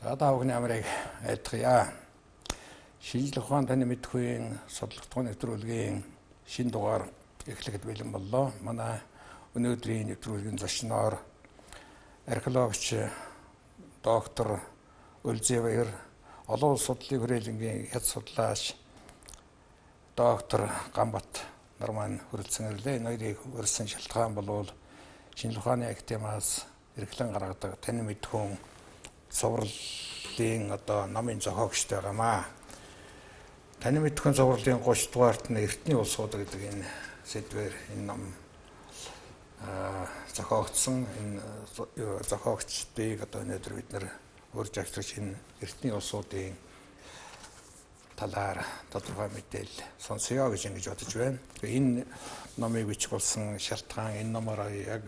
Одоо огны амрыг айлтгая. Шинжлэх ухаан таны мэдхүйн судалгааны нэвтрүүлгийн шинэ дугаар эхлэхэд бэлэн боллоо. Манай өнөөдрийн нэвтрүүлгийн зочноор археологч доктор Өлзийвэр, олон улс судлалын хүрээлэнгийн хэд судлаач доктор Ганбат нар маань хүрэлцэн ирлээ. Энэ хоёрыг өрсөн шалтгаан бол шинжлэх ухааны академиас эрхлэн гаргадаг таны мэдхүйн цувралын намын зохиогчтой байгаамаа. Таны мэдхүйн цувралын 30 дугаарт нь Эртний улсууд гэдэг энэ сэдвээр энэ ном зохиогдсон. Энэ зохиогчдыг өнөөдөр бид нэр урьж агтарч энэ Эртний улсуудын талаар тодорхой мэдээлэл сонсъё гэж ингэж бодож байна. Энэ номыг бичих болсон шалтгаан энэ номоор яг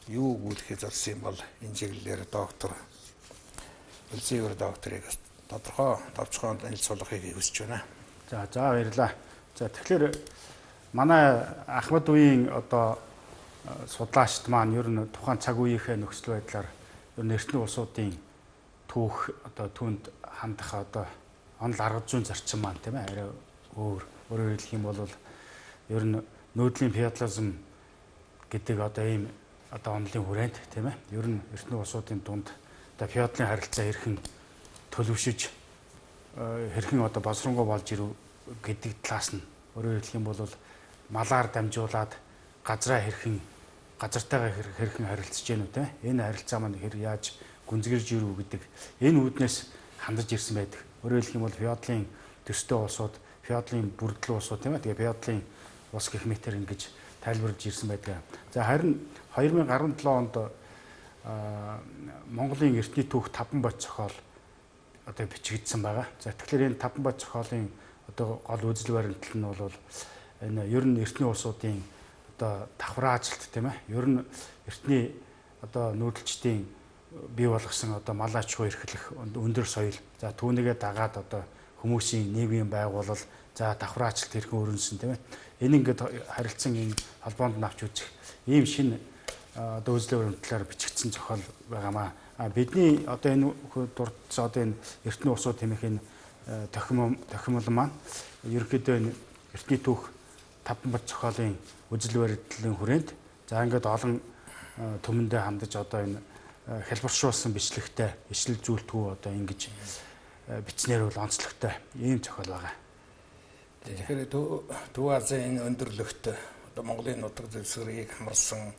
юу гүйлэхэд зорьсон юм бол энэ чиглэлээр доктор Өлзийвэр докторыг тодорхой товчхон танилцуулгахыг хүсэж байна. За баярлалаа. За тэгэхээр манай Ахмад үеийн судлаачд маань ер нь тухайн цаг үеийнхээ нөхцөл байдлаар ер нь Эртний улсуудын түүх түүнд хандах онол арга зүйн зарчим маань тийм ээ арай өөрөөр хэлэх юм бол ер нь нүүдлийн феодализм гэдэг ийм онолын хүрээнд тийм ээ ер нь Эртний улсуудын дунд феодалын харилцаа хэрхэн төлөвшөж хэрхэн босронгоо болж ирв гэдэг талаас нь өөрөөр хэлэх юм бол малаар дамжуулаад газартайгаа хэрхэн харилцаж гэнэ үү тийм энэ харилцаа маань яаж гүнзгийрж ирв гэдэг энэ үүднээс хандаж ирсэн байдаг. Өөрөөр хэлэх юм бол феодалын төстэй улсууд, феодалын бүрдлэн улсууд тийм ээ тэгээ феодалын улс гэх мэтээр ингэж тайлбарлаж ирсэн байдаг. За харин 2017 онд Монголын эртний түүх 5 бод зохиол бичигдсэн байгаа. За тэгэхээр энэ 5 бод зохиолын гол үзэл баримтал нь бол энэ ер нь эртний улсуудын давхраажлт тийм ээ. Ер нь эртний нүүдэлчдийн бий болгосон малач хуу эрхлэх өндөр соёл. За түүнийгээ дагаад хүмүүсийн нийгмийн байгууллал, за давхраажлт хэрхэн өрнөсөн тийм ээ. Энэ ингээд харилцан энэ холбоонд навч үзэх ийм шинэ үзэл баримтлалаар бичигдсэн зохиол байгаамаа. Бидний энэ дурдсан энэ Эртний улсууд хэмээх энэ тохиомол маань ерөнхийдөө энэ Эртний түүх 5 бод зохиолын үзэл баримтлалын хүрээнд за ингээд олон төмөндөө хандаж энэ хэлбэршүүлсэн бичлэгтэй ишлэл зүйлтгүү ингэж бичснээр бол онцлогтой ийм зохиол байгаа. Тэгэхээр Төв Азийн энэ өндөрлөгт Монголын нутаг дэвсгэрийг хамарсан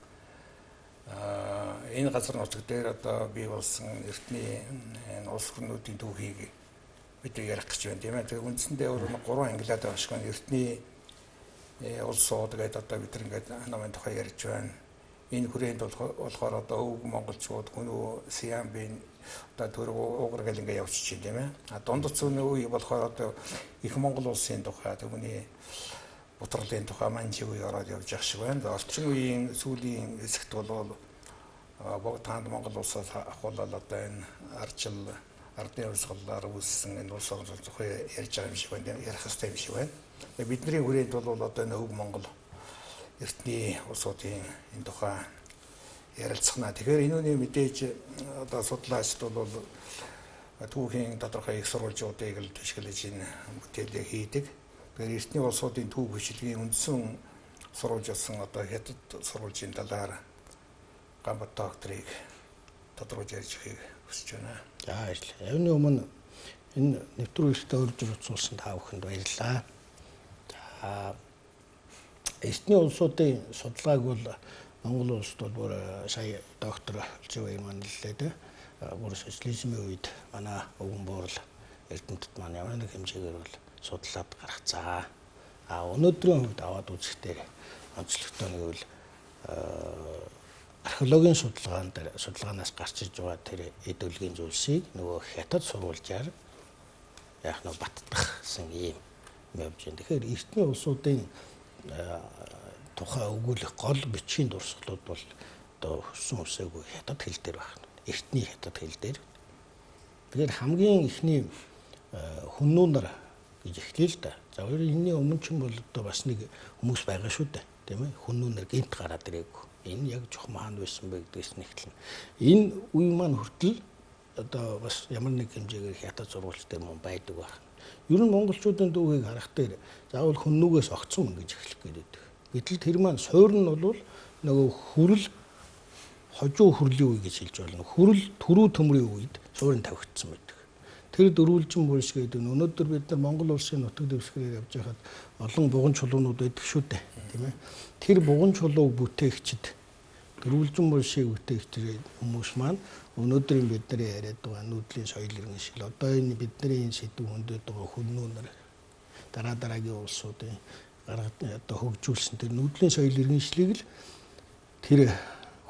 энэ газар нутаг дээр бий болсон эртний улс орнуудын түүхийг бид ярих гэж байна тийм ээ. Тэгээ үндсэндээ 3 ангилаад байгаа шиг байна. Эртний улсууд гэдэг бид ингээд намын тухай ярьж байна. Энэ хүрээнд болохоор өв монголчууд хүн Сиам бин төрөг уугар гэл ингээд явчихж байна тийм ээ. Дундад зүүнний үе болохоор их Монгол улсын тухай түүний Бутралын тухай манжи үе ороод явж байгаа шиг байна. Орчин үеийн сүүлийн хэсэгт бол богд хаанд Монгол улсаас ахуулаад энэ арчил ардын урсгалаар үүссэн энэ улс орнууд тухай ярьж байгаа юм шиг байна. Ярих хэрэгтэй юм шиг байна. Бидний хүрээнд бол энэ өв Монгол эртний улсуудын энэ тухай ярилцсанаа. Тэгэхээр энүүний мэдээж судлаачд бол түүхийн тодорхой их сурвалжуудыг л түшиглэж энэ бүтээлээ хийдэг. Тэгэхээр эртний улсуудын түүх бичлэгийн үндсэн сурвалжсан хятад сурвалжийн талаар Ганбат докторыг тодорхойлж ярьж өгөхийг хүсэж байна. За баярлалаа. Явны өмнө энэ нэвтрүүлэгтээ урьж уцуулсан та бүхэнд баярлалаа. За Эртний улсуудын судалгааг бол Монгол улсд бүр сая доктор Өлзийвэр маань хэллээ. Бүр социализмын үед манай өвгөн буурал Эрдэнэтэд маань ямар нэг хэмжээгээр бол судлаад гаргацгаа. Өнөөдрийн үед аваад үзэхдээ онцлогтой нь бол археологийн судалгаанаас гарч иж байгаа тэр эдөлгийн зүйлсийг нөгөө хятад сурвалжаар яг нь баттгахсан юм явж байна. Тэгэхээр Эртний улсуудын тухай өгүүлэх гол бичгийн дурсгалууд бол өссөн үсээгүй хятад хэл дээр байна. Эртний хятад хэл дээр. Тэгэхээр хамгийн ихний хүннүүнэр гэж эхлэе л да. За энэний өмнө ч юм бол бас нэг хүмүүс байгаа шүү дээ. Тийм ээ. Хүннүүнэр гинт гараад ирээгүй. Энэ яг жоох маан байсан бэ гэдгээс нэгтлэн. Энэ үе маань хүртэл одоо бас ямар нэг хэмжээгээр хятад сургуульчтай мөн байдаг байна. Ер нь монголчуудын дүүгийг харах дээр заавал хүннүгээс огцсон мөн гэж эхлэх гээд байдаг. Гэтэл тэр маань суур нь бол нөгөө хүрэл хожуу хүрлийн үе гэж хэлж байна. Хүрэл түрүү төмрийн үед суурин тавигдсан байдаг. Тэр дөрвөлжин булш гэдэг нь өнөөдөр бид нар Монгол улсын нутаг дэвсгэрээр явж байхад олон буган чулуунууд байдаг шүү дээ, тийм ээ. Тэр буган чулууг бүтээгчид дөрвөлжин булшийг бүтээгч хүмүүс маань өнөөдрийн бидний яриад байгаа нүүдлийн соёл иргэншил, одоо энэ бидний сэдв хөндөд байгаа хүннүүнэр дараагийн улсуудын гаргад одоо хөгжүүлсэн тэр нүүдлийн соёл иргэншлийг л тэр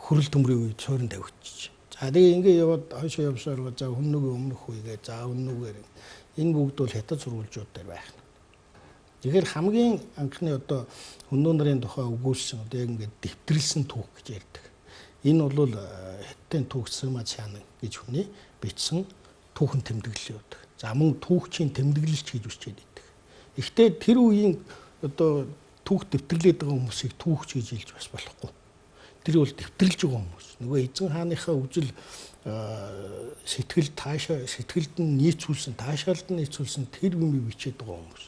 хүрэл төмрийн үед суурин тавигдчих. За тэгээ ингээ яваад хойшоо явсаар байгаа за хүннүгийн өмнөх үегээ за хүннүгээр энэ бүгд бол хятад сурвалжууд дээр байх. Тэгэхээр хамгийн анхны одоо хүннүү нарын тухай өгүүлсэн одоо яг ингээд дэвтрэлсэн түүх гэж ярьдаг. Энэ бол хятадын түүх Сыма Цянан гэж хүний бичсэн түүхэн тэмдэглэл явдаг. За мөн түүхчийн тэмдэглэлч гэж үчээд байдаг. Гэхдээ тэр үеийн одоо түүх дэвтрлээд байгаа хүмүүсийг түүхч гэж хэлж бас болохгүй. Тэр бол дэвтрлж байгаа хүмүүс. Нөгөө эзэн хааныхаа үжил сэтгэлд нь нийцүүлсэн, таашаалд нь нийцүүлсэн тэр юмыг бичээд байгаа хүмүүс.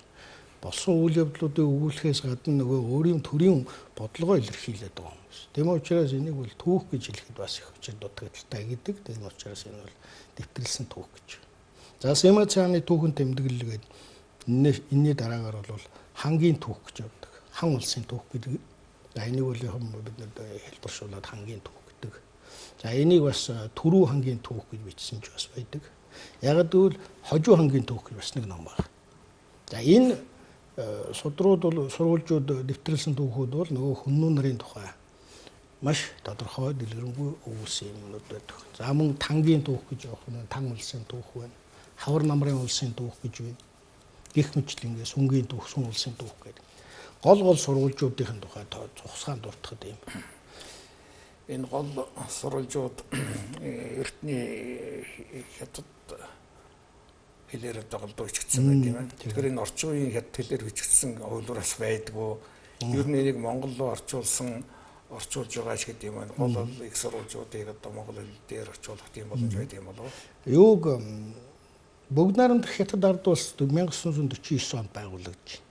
Болсон үйл явдлуудыг өгүүлэхээс гадна нөгөө өөрийн төрийн бодлогоо илэрхийлээд байгаа хүмүүс. Тэм учраас энийг бол түүх гэж хэлэхэд бас их хүчин дутагдaltaй гэдэг. Тэм учраас энэ бол дэвтрлсэн түүх гэж. За Сыма Цяаны түүхэн тэмдэглэл гэдэг энэний дараагаар бол хангийн түүх гэж явдаг. Хан улсын түүх гэдэг. За энийг бол бид нар хэлбэршүүлээд хангийн түүх гэдэг. За энийг бас түрүү хангийн түүх гэж бичсэн ч бас байдаг. Яг гэвэл хожуу хангийн түүх гэж бас нэг ном байна. За энэ судрууд бол сурвалжууд дэвтрлсэн түүхүүд бол нөгөө хүннүү нарын тухай маш тодорхой дэлгэрэнгүй өгүүлсэн юмнууд байдаг. За мөн тангийн түүх гэж явах нь тан улсын түүх байна. Хавар намрын улсын түүх гэж байна. Гэх мэтлэнгээ сүнгийн түүх, сүн улсын түүх гэдэг. Гол сурвалжуудын тухай цугсаан дуртахад юм. Энэ гол сурвалжууд эртний хятад хэлээр доголдоо бичигдсэн байт юм байна. Тэгэхээр энэ орчин үеийн хятад хэлээр бичигдсэн хувилбараас байдгүй. Ер нь энийг монгол руу орчуулж байгаа ч гэдэг юм байна. Гол их сурвалжуудыг одоо монгол хэл дээр орчуулах тийм боломж байдаг юм болов уу? Юуг Бүгд найрамдах хятад ард улс 1949 онд байгуулагдсан.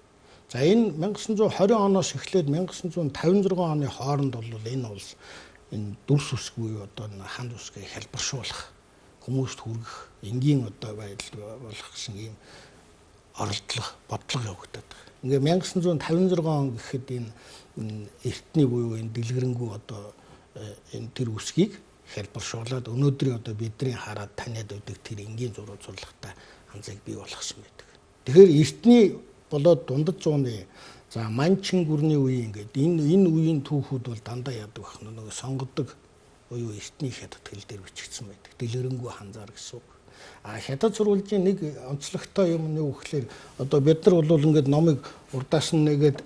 За энэ 1920 оноос эхлээд 1956 оны хооронд бол энэ улс энэ дүрс үсг буюу одоо ханд үсгийг хэлбэршүүлэх, хүмүүст хүргэх, энгийн одоо байдал болох гэсэн ийм оролдлого, бодлого явагдаад байна. Ингээ 1956 он гэхэд энэ эртний буюу энэ дэлгэрэнгүй одоо энэ тэр үсгийг хэлбэршүүлээд өнөөдрийн одоо бидний хараад таниад байдаг тэр энгийн зурлагтай ханзыг бий болгосон байдаг. Тэгэхээр эртний болоод дундад зууны за манчин гүрний үеийн ингээд энэ үеийн түүхүүд бол дандаа яадаг бахна нөгөө сонгодог буюу эртний хятад хэл дээр бичигдсэн байдаг. Дэлгэрэнгүй ханзаар гэсэн үг. Хятад сурвалжийн нэг онцлогтой юм нь юу гэхээр одоо бид нар бол ингээд номыг урдаас нь нэгээд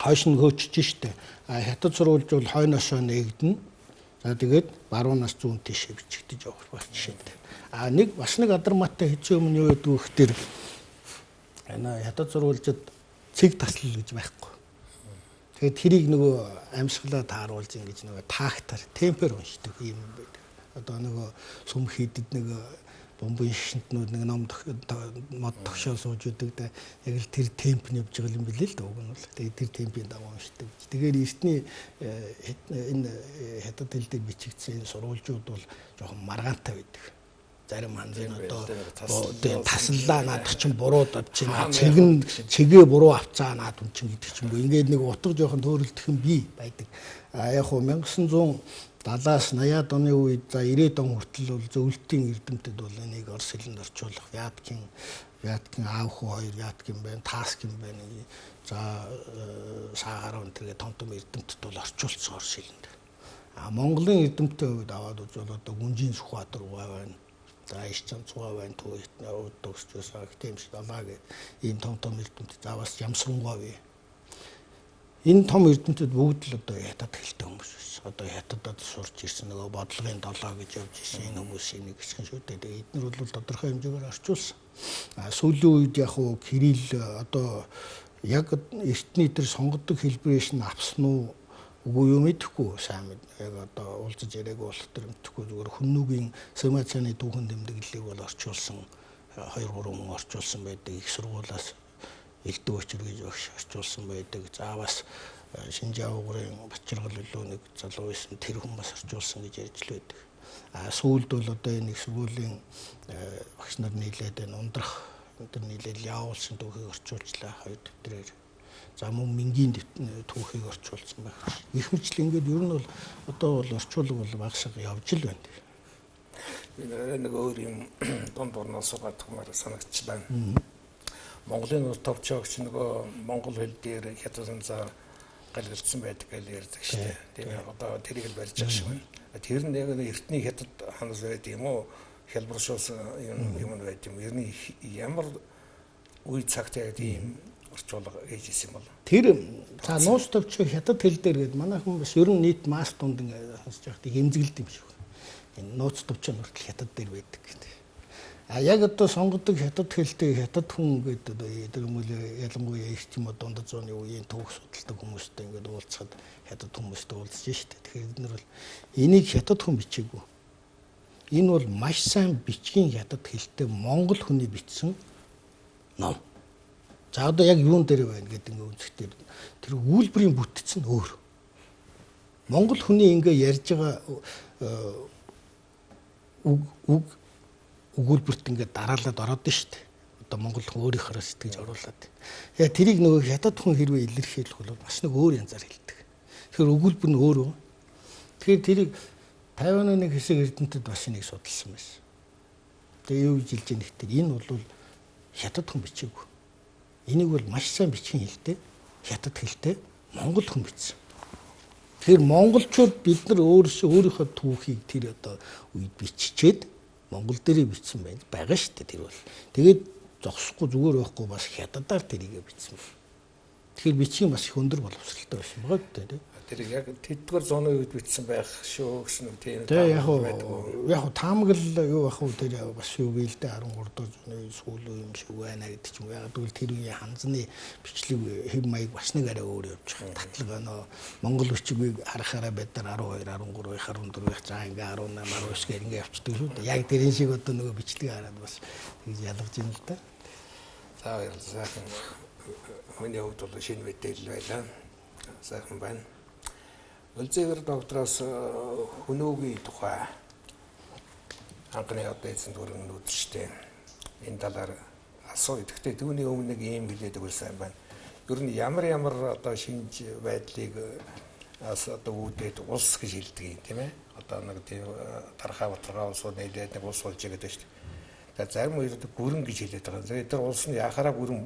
хойш нь хөөчж штэ. Хятад сурвалж бол хойноосоо нээгдэнэ. За тэгээд баруунаас зүүн тийшээ бичигдэж явах байх жишээтэй. Нэг бас нэг адармаатай хэцүү юм нь юу гэдэг вэ гэхээр энэ хятад сурвалжид цэг таслал гэж байхгүй. Тэгээд тэрийг нөгөө амьсгалаа тааруулж ингэж нөгөө тактар темпер уншдаг юм байдаг. Одоо нөгөө сүм хийдэд нэг бомбын шишинтнүүд нэг ном мод тогшоо сууж үүдэг яг л тэр темп нь явж байгаа юм билээ л дээ уг нь бол. Тэгээд тэр темпийн дагуу уншдаг. Тэгээд эртний энэ хятад хэл дээр бичигдсэн сурвалжууд бол жоохон маргаантай байдаг. Зарим ханзын одоо таслаа наадах чинь бурууд авчихна. Чигээ буруу авцаа наад үн чинь гэдэг чинь. Ингээд нэг утга жоохон төөрөлдөх юм бий байдаг. Яг хөө 1970-аас 80-аад оны үед за 90-ад он хүртэл бол зөвлөлтийн эрдэмтэд бол энийг орос хэлэнд орчуулах Вяткин аав хүү хоёр Вяткин байна, Таскин байна. За Сахаров энэ том эрдэмтэд бол орчуулсан орос хэлэнд. Монголын эрдэмтдийн хувьд аваад үзвэл одоо Гүнжин Сүхбаатар угаа байна. За Ишчан цугаа байна, Төвөтнөө төгсчөөс актемш далаа гэх ийм том эрдэмтэд за бас Ямсрангуй бай. Энэ том эрдэмтэд бүгд л одоо хятад хэлтэй хүмүүс байсан. Одоо хятадд сурч ирсэн нөгөө бодлогын долоо гэж явж ирсэн энэ хүмүүсийн нэг хэсэг шүү дээ. Тэгээд эдгээр бол тодорхой хэмжээгээр орчуулсан. Сүүлийн үед яг уу Кирилл одоо яг эртний тэр сонгодог хэлбэрээс нь авсан уу үгүй юу мэдэхгүй сайн яг одоо уулзаж яриаг болох төр мэдэхгүй зүгээр хүннүүгийн Сэмацаны дүүхэн тэмдэглэлийг бол орчуулсан 2-3 хүн орчуулсан байдаг. Их сургуулиас элдв өчр гэж багш орчуулсан байдаг. Заавас Шинжаавгурын Бачиргал илүү нэг залуу байсан тэр хүн бас орчуулсан гэж ярьж л байдаг. Сүүлд бол одоо энэ их сургуулийн багш нар нийлээд энэ ундрах өндөр нийлээд явуулсан түүхийг орчуулчлаа 2 дэвтрээр. За мөн мингийн түүхийг орчуулсан байх. Их мөрчл ингээд ер нь бол одоо бол орчуулга бол багшиг явж л байна. Би нэг өөр юм дунд орноос гадагмаар санагдчихлаа. Монголын улс товчоогч нөгөө монгол хэл дээр хятад санзаар галгалцсан байдаг гэж ярьдаг шүү дээ. Тийм одоо тэрийг л барьж байгаа шиг байна. Тэр нь яг эртний хятад ханас байд юм уу? Хялбаршуулсан юм байд юм. Ер нь ямар үе цагт яг тийм орчуулга хийж исэн юм бол. Тэр за нууц товчоо хятад хэл дээр гээд манайхан бас ер нь нийт масс дунд ингээд сонсож байхад хэмзгэлд юм шиг. Энэ нууц товчоо нүртэл хятад дээр байдаг гэдэг. Яг одоо сонгодог хятад хэлтэй хятад хүн гэдэг ялангуяа их юм уу дундад зууны үеийн түүх судалдаг хүмүүстэй ингээд уулзахад хятад хүмүүстэй уулзж штэ. Тэгэхээр бид нар бол энийг хятад хүн бичээгүй. Энэ бол маш сайн бичгийн хятад хэлтэй монгол хүний бичсэн ном. За одоо яг юун дээр байна гэдэг ингээд үзэхдээ тэр үйлбэрийн бүтц нь өөр. Монгол хүний ингээд ярьж байгаа үг өгүүлбэрт ингээд дараалаад ороод нь шүү дээ. Одоо монгол хүн өөрийнхөө сэтгэж оруулаад. Яа тэрийг нөгөө хятад хүн хэрвээ илэрхийлэх бол бас нэг өөр янзаар хэлдэг. Тэгэхээр өгүүлбэр нь өөр. Тэгэхээр тэрийг Тайваны нэг хэсэг эрдэмтэд бас энийг судалсан байсан. Тэгээ юу гэж хэлж яах вэ? Энэ бол хятад хүн бичээгүй. Энийг бол маш сайн бичгийн хэлтэй хятад хэлтэй монгол хүн бичсэн. Тэгэхээр монголчууд бид нар өөрийнхөө түүхийг тэр одоо үед биччихэд монгол дээрээ бичсэн байгаа шүү дээ тэр бол. Тэгээд зогсохгүй зүгээр байхгүй бас хятадаар тэрийгэ бичсэн байна. Тэгэхээр бичгийн бас их өндөр боловсралтай байсан байгаа гэдэг тийм. Тэр яг тэдгээр зууны үед бичсэн байх шүү гэсэн үг тийм. Тэгээ яг таамаг л юу ах уу тэр бас юу гээл дээ 13 дэх зууны сүүл юм шиг байна гэдэг ч юм. Яг тэгвэл тэр үеийн ханзны бичлэг хэв маяг бас нэг арай өөр явж байгаа. Татлага нөө монгол бичгийг харахаараа бид нар 12, 13, 14 за ингээ 18, 19 гэр ингээ явчихдаг шүү дээ. Яг тэрэн шиг одоо нөгөө бичлэг хараад бас тэгж ялгаж юм л да. За сайхан миний хувьд бол шинэ мэдээлэл байлаа. Сайхан байна. Үлзэвэр доктороос хүнөөгийн тухай анхны одоо эзэн дүрэн үзчихтэй энэ талаар асуу. Тэгэхдээ түүний өмнө нэг ийм хэлээд өгсөн байна. Ер нь ямар одоо шинж байдлыг одоо үүдээд улс гэж хэлдэг юм тийм ээ. Одоо нэг тийм тархаа батаргаа улсууд нэлээд нэг улс болж байгаа шүү дээ. За зарим үед бүрэн гэж хэлээд байгаа. За тэр улс нь яхаараа бүрэн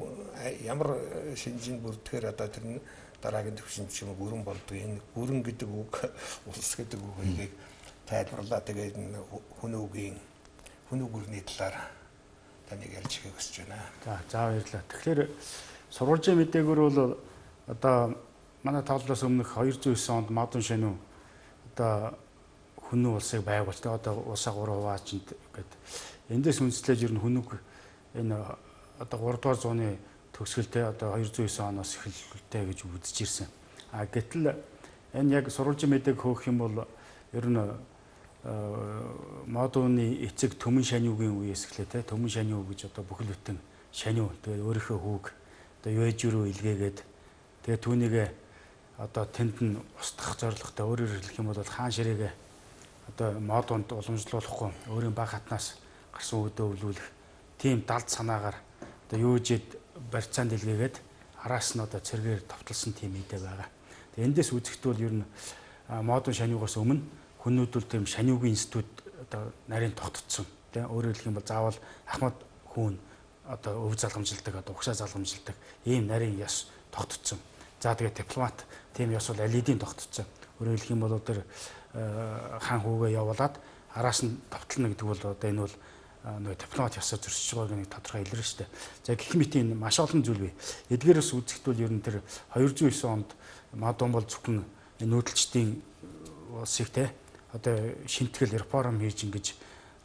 ямар шинжинд бүрдэхээр одоо тэр нь дараагийн төвшин ч юм уу бүрэн болдог. Энэ бүрэн гэдэг үг улс гэдэг үгийг тайлбарлаа. Тэгээд хүнүүгүрний талаар таныг ярьж өгөх гэж байна. За баярлалаа. Тэгэхээр сурвалжийн мэдээгүүр бол одоо манай тавлаас өмнөх 209 онд Модон Шаню одоо хүнүү улсыг байгуулж одоо улсаа 3 хуваачинд гэдэг. Эндээс үндэслэж ер нь хүнүүг энэ одоо 3 дугаар зууны төгсгөлтэй одоо 209 оноос эхэлтэй гэж үзэж ирсэн. Гэтэл энэ яг сурвалжийн мэдээг хөөх юм бол ер нь Модоны эцэг Төмөн Шаниугийн үеэс эхлээ Төмөн Шаниу гэж одоо бүхэл бүтэн Шаниу тэгээд өөрийнхөө хүүг одоо Юэж рүү илгээгээд тэгээд түүнийгээ одоо тэнд нь устгах зорилготой өөрөөр хэлэх юм бол хаан ширээгээ одоо Модонд уламжлуулахгүй өөрийн баг хатнаас гарсан үүдөө өвлүүлэх тийм далд санаагаар одоо Юэжэд барьцаанд илгээгээд араас нь одоо цэргээр товтлсон тийм идэ байгаа. Тэгээ эндээс үзэхэд бол ер нь Модон Шаниугаас өмнө хүнүүд бол тийм Шаниугийн институт одоо нарийн тогтцсон. Тэ өөрөөр хэлэх юм бол заавал Ахмад хүүн одоо өв залгамжилдаг одоо угшаа залгамжилдаг ийм нарийн яс тогтцсон. За тэгээ дипломат тийм яс бол алидийн тогтцсон. Өөрөөр хэлэх юм бол тэр хаан хүүгээ явуулаад араас нь товтлно гэдэг бол одоо энэ бол нэг дипломат ясаар зөрчиж байгааг нэг тодорхой илэрнэ шүү дээ. За гэх мэт энэ маш олон зүйл бий. Эдгээрээс үзэхэд бол ер нь тэр 209 онд Модон бол зөвхөн нүүдэлчдийн улсыг те одоо шинтгэл реформ хийж ингэж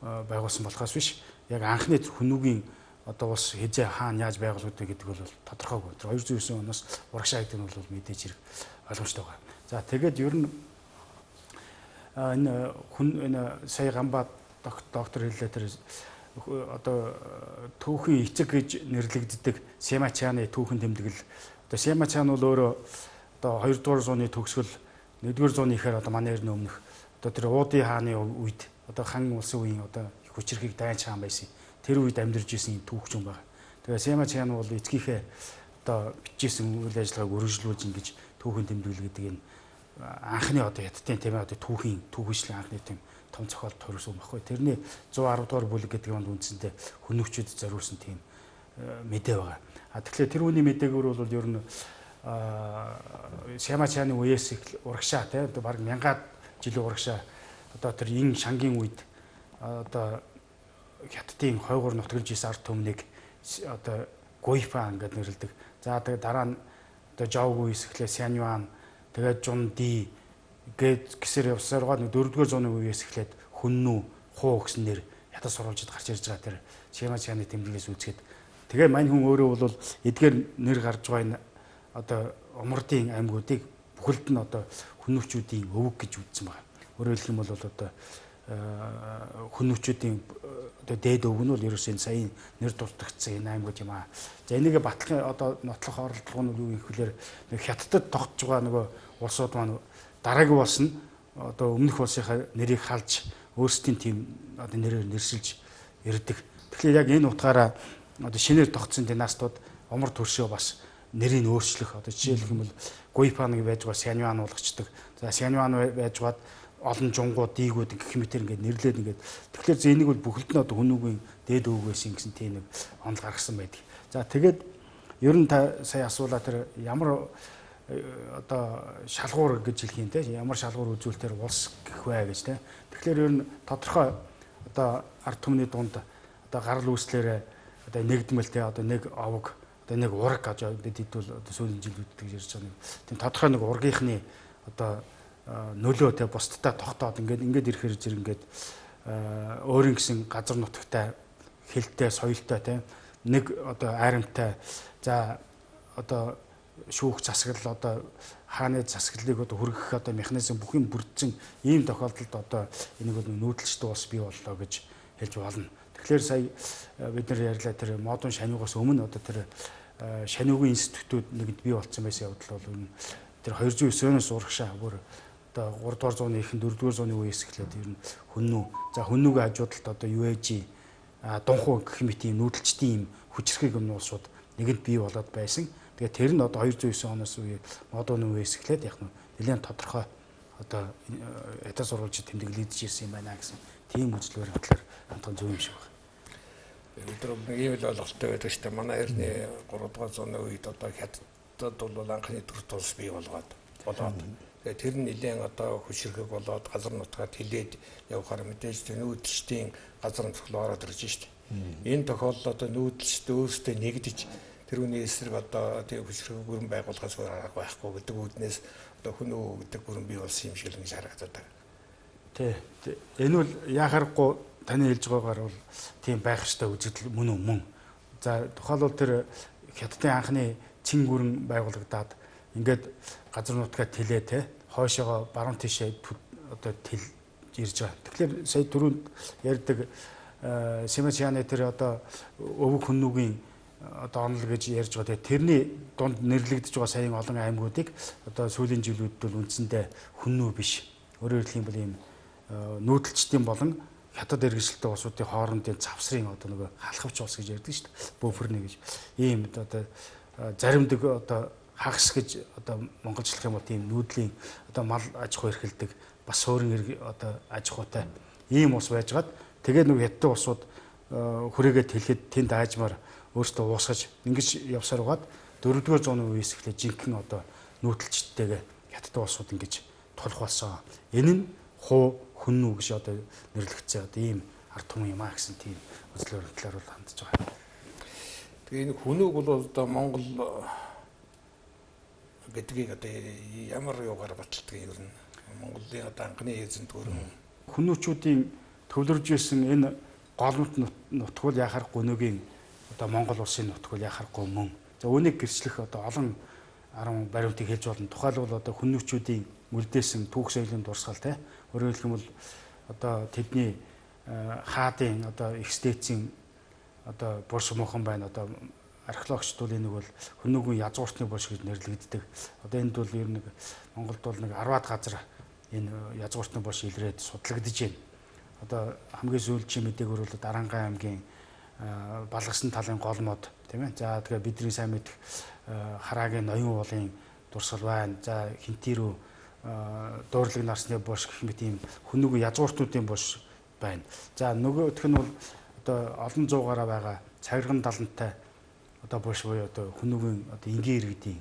байгуулсан болохоос биш. Яг анхны хүнүүгийн одоо бас хизээ хаана яаж байгуулагдана гэдэг бол тодорхойгүй. Тэр 209 оноос урагшаа гэдэг нь бол мэдээж хэрэг ойлгомжтой байгаа. За тэгээд ер нь энэ сая Ганбаат доктор хэллээ тэр одоо түүхийн эцэг гэж нэрлэгддэг Сямачаны түүхэн тэмдэглэл. Одоо Сямачан бол өөрөө одоо 2 дугаар зууны төгсгөл 1 дугаар зууны ихээр одоо манай эртний өмнөх одоо тэр Уудын хааны үед одоо хан улсын үеийн одоо хүчирхэг дайнч хаан байсан. Тэр үед амьдарч исэн түүхч юм байна. Тэгээ Сямачан бол эцгийнхээ одоо бичижсэн үйл ажиллагааг өргөжлүүлж ингэж түүхэн тэмдэглэл гэдэг энэ анхны одоо хятадын тийм ээ одоо түүхийчлэн анхны тийм том зохиол төрсөн баггүй. Тэрний 110 дугаар бүлэг гэдэг юмд үндсэндээ хүнөвчөд зориулсан тийм мэдээ байгаа. Тэгэхээр тэр хүний мэдээгүүр бол ер нь Сямачаны үеэс урагшаа тийм одоо баг 1000-аад жилийн урагшаа одоо тэр ин шангийн үед одоо хятадын хойгоор нутгалж исэн ард түмнийг одоо Гуйфан гэдэг нэрлэдэг. За тэгээ дараа нь одоо Жаогу эсэхлээ Сяньюан тэгээд Жунди гээд гисэр явсаргаа 4-р зууны үеэс эхлээд Хүннүү, Хуу гэсэн нэр хятад сурвалжид гарч ирж байгаа тэр Сямачаны тэмдэглэлээс үзэхэд тэгээ мань хүн өөрөө бол эдгээр нэр гарч байгаа энэ одоо умардын аймагуудыг бүхэлд нь одоо хүннүүчүүдийн өвөг гэж үзсэн байна. Өөрөөр хэлэх юм бол одоо хүннүүчүүдийн одоо дээд өвөг нь бол ерөөсөө сая нэр дуртагдсан энэ аймагуд юм аа. За энийг батлахын одоо нотлох оролдлого нь юу юм гэхээр нэг хятадд тогтж байгаа нөгөө улсууд маань дараагийн улс нь одоо өмнөх улсынхаа нэрийг халж өөрсдийн тийм одоо нэрээр нэршилж ирдэг. Тэгэхээр яг энэ утгаараа одоо шинээр тогтсон династууд умар төршөө бас нэрийг өөрчлөх одоо жишээлх юм бол Гуйпан гэж байж байгаа Сяньюан болгочдөг. За Сяньюан байжгаад олон жунгууд, диигүүд гэх мэтэр ингээд нэрлээд ингээд тэгэхээр зэнийг бол бүхэлд нь одоо хүнүүгийн дээд өвөг байсан гэсэн тийм нэг онол гаргасан байдаг. За тэгээд ер нь та сая асуулаа тэр ямар одоо шалгуур гэж хэлэх юм те ямар шалгуур үзүүлэлтээр улс гэх вэ гэж те. Тэгэхээр ер нь тодорхой одоо ард түмний дунд одоо гарал үүслээрээ одоо нэгдмэл те одоо нэг овог одоо нэг ураг гэж дэдвэл одоо сүүлийн жилүүд гэж ярьж байгаа нэг тийм тодорхой нэг ургийнхны одоо нөлөө те бусдтай тогтоод ингээд ирэхээр зэрэг ингээд өөрийн гэсэн газар нутагтай хэлтэй соёлтой те нэг одоо айрамтай за одоо шүүх засаглал одоо хааны засаглалыг одоо хүргэх одоо механизм бүх юм бүрдсэн ийм тохиолдолд одоо энийг бол нүүдэлчтэй улс бий боллоо гэж хэлж болно. Тэгэхээр сая бид нар ярьлаа тэр модон шаниугаас өмнө одоо тэр шаниугийн институтүүд нэгэнд бий болсон байсан явдал бол тэр 209-өөс урагшаа бүр одоо 3 дугаар зууны эхэн 4 дугаар зууны үеэс эхлээд ер нь хүннүү. За хүннүүгийн хажуудалд одоо UAG дунхуу гэх мэт ийм нүүдэлчдийн ийм хүчрхэг юм улсууд нэгэнд бий болоод байсан. Тэгээд тэр нь одоо 209 оноос үе модон үеэс эхлээд яг нэлээд тодорхой одоо хятад сурвалжид тэмдэглэгдэж ирсэн юм байна гэсэн тийм үзлээр хатлаар хамтхан зөв юм шиг байна. Өдөр нэг ийм л ойлголттой байдаг шүү дээ. Манай эртний 3 дугаар зууны үед одоо хятадд бол анхны төрөлт улс бий болоод тэгээд тэр нь нэлээд одоо хүчрхэг болоод газар нутгаад хилээд явахаар мэдээж нүүдэлчдийн газар нутгаар ороод ирж шүү дээ. Энэ тохиолдолд одоо нүүдэлчд өөрсдөө нэгдэж тэр үний эсрэг одоо тийм хүчрхэг бүрэн байгуулахаас өөр арга байхгүй гэдэг үүднээс одоо хүнөө гэдэг бүрэн бий болсон юм шиг л ингэж харагдаад байна. Тий. Энэ бол яхахгүй таны хэлж байгаагаар бол тийм байх ёстой үзэгдэл мөн үү мөн. За тухайлбал тэр хятадын анхны чин гүрэн байгуулагдаад ингээд газар нутгаа тэлээ те хойшоогоо баруун тишээ одоо тэл ирж байгаа. Тэгэхээр сая түрүүнд ярьдаг Сямачаны тэр одоо өвөг хүннүүгийн одоо онол гэж ярьж байгаа. Тэрний дунд нэрлэгдэж байгаа саяын олон аймагуудыг одоо сүүлийн жилүүд бол үндсэндээ хүннүү биш. Өөрөөр хэлэх юм бол ийм нүүдэлчдийн болон хятад иргэншилтэй улсуудын хоорондын завсрын одоо нэг халахвч улс гэж ярьдаг шүү дээ. Буферны гэж. Ийм одоо заримдаг одоо хагас гэж одоо монголчлох юм бол тийм нүүдлийн одоо мал аж ахуй эрхэлдэг бас суурин одоо аж ахуйтай ийм улс байжгаад тэгээд нэг хятад улсууд хүрээгээ тэлхэд тэнд аажмаар өөртөө уусгаж ингэж явсаар угаад 4-р зууны үеэс эхлээд жинхэнэ одоо нүүдэлчтэйгээ хятад улсууд ингэж тулах болсон. Энэ нь хуу хүннүү гэж одоо нэрлэгдсэн одоо ийм ард түмэн юм аа гэсэн тийм үзлээр хөтлөөр бол хандж байгаа. Тэгээ энэ хүнүүг бол одоо Монгол гэдгийг одоо ямар юугаар баталдаг юм ер нь Монголын одоо анхны эзэнт гүрэн хүнүүчүүдийн төвлөрж исэн энэ гол нутгуул яхахгүй нөгийн одоо Монгол улсын нутгуул яхахгүй мөн. За үүнийг гэрчлэх одоо олон арга баримтыг хэлж болно. Тухайлбал одоо хүнүүчүүдийн үлдээсэн түүх соёлын дурсгал те. Өөрөөр хэлэх юм бол одоо тэдний хаадын одоо экстецийн одоо бурш муухан байна. Одоо археологчд бол энийг бол Хүннүгийн язгууртны бурш гэж нэрлэгддэг. Одоо энд бол ер нь Монголд бол нэг 10-аад газар энэ язгууртны бурш илрээд судлагдж байна. Одоо хамгийн сүүлчийн мэдээгөр бол Дарангай аймгийн Балгасан талын гол мод тийм ээ. За тэгээ бидний сайн мэдэх Хараагийн ноён уулын дурсгал байна. За Хинтий рүү дуурлаг нарсны бурш гэх мэт ийм Хүннүгийн язгууртнуудын бурш байна. За нөгөөх нь бол одоо олон зуугаараа байгаа цавирган далантай одоо бурш буюу одоо Хүннүгийн одоо энгийн иргэдийн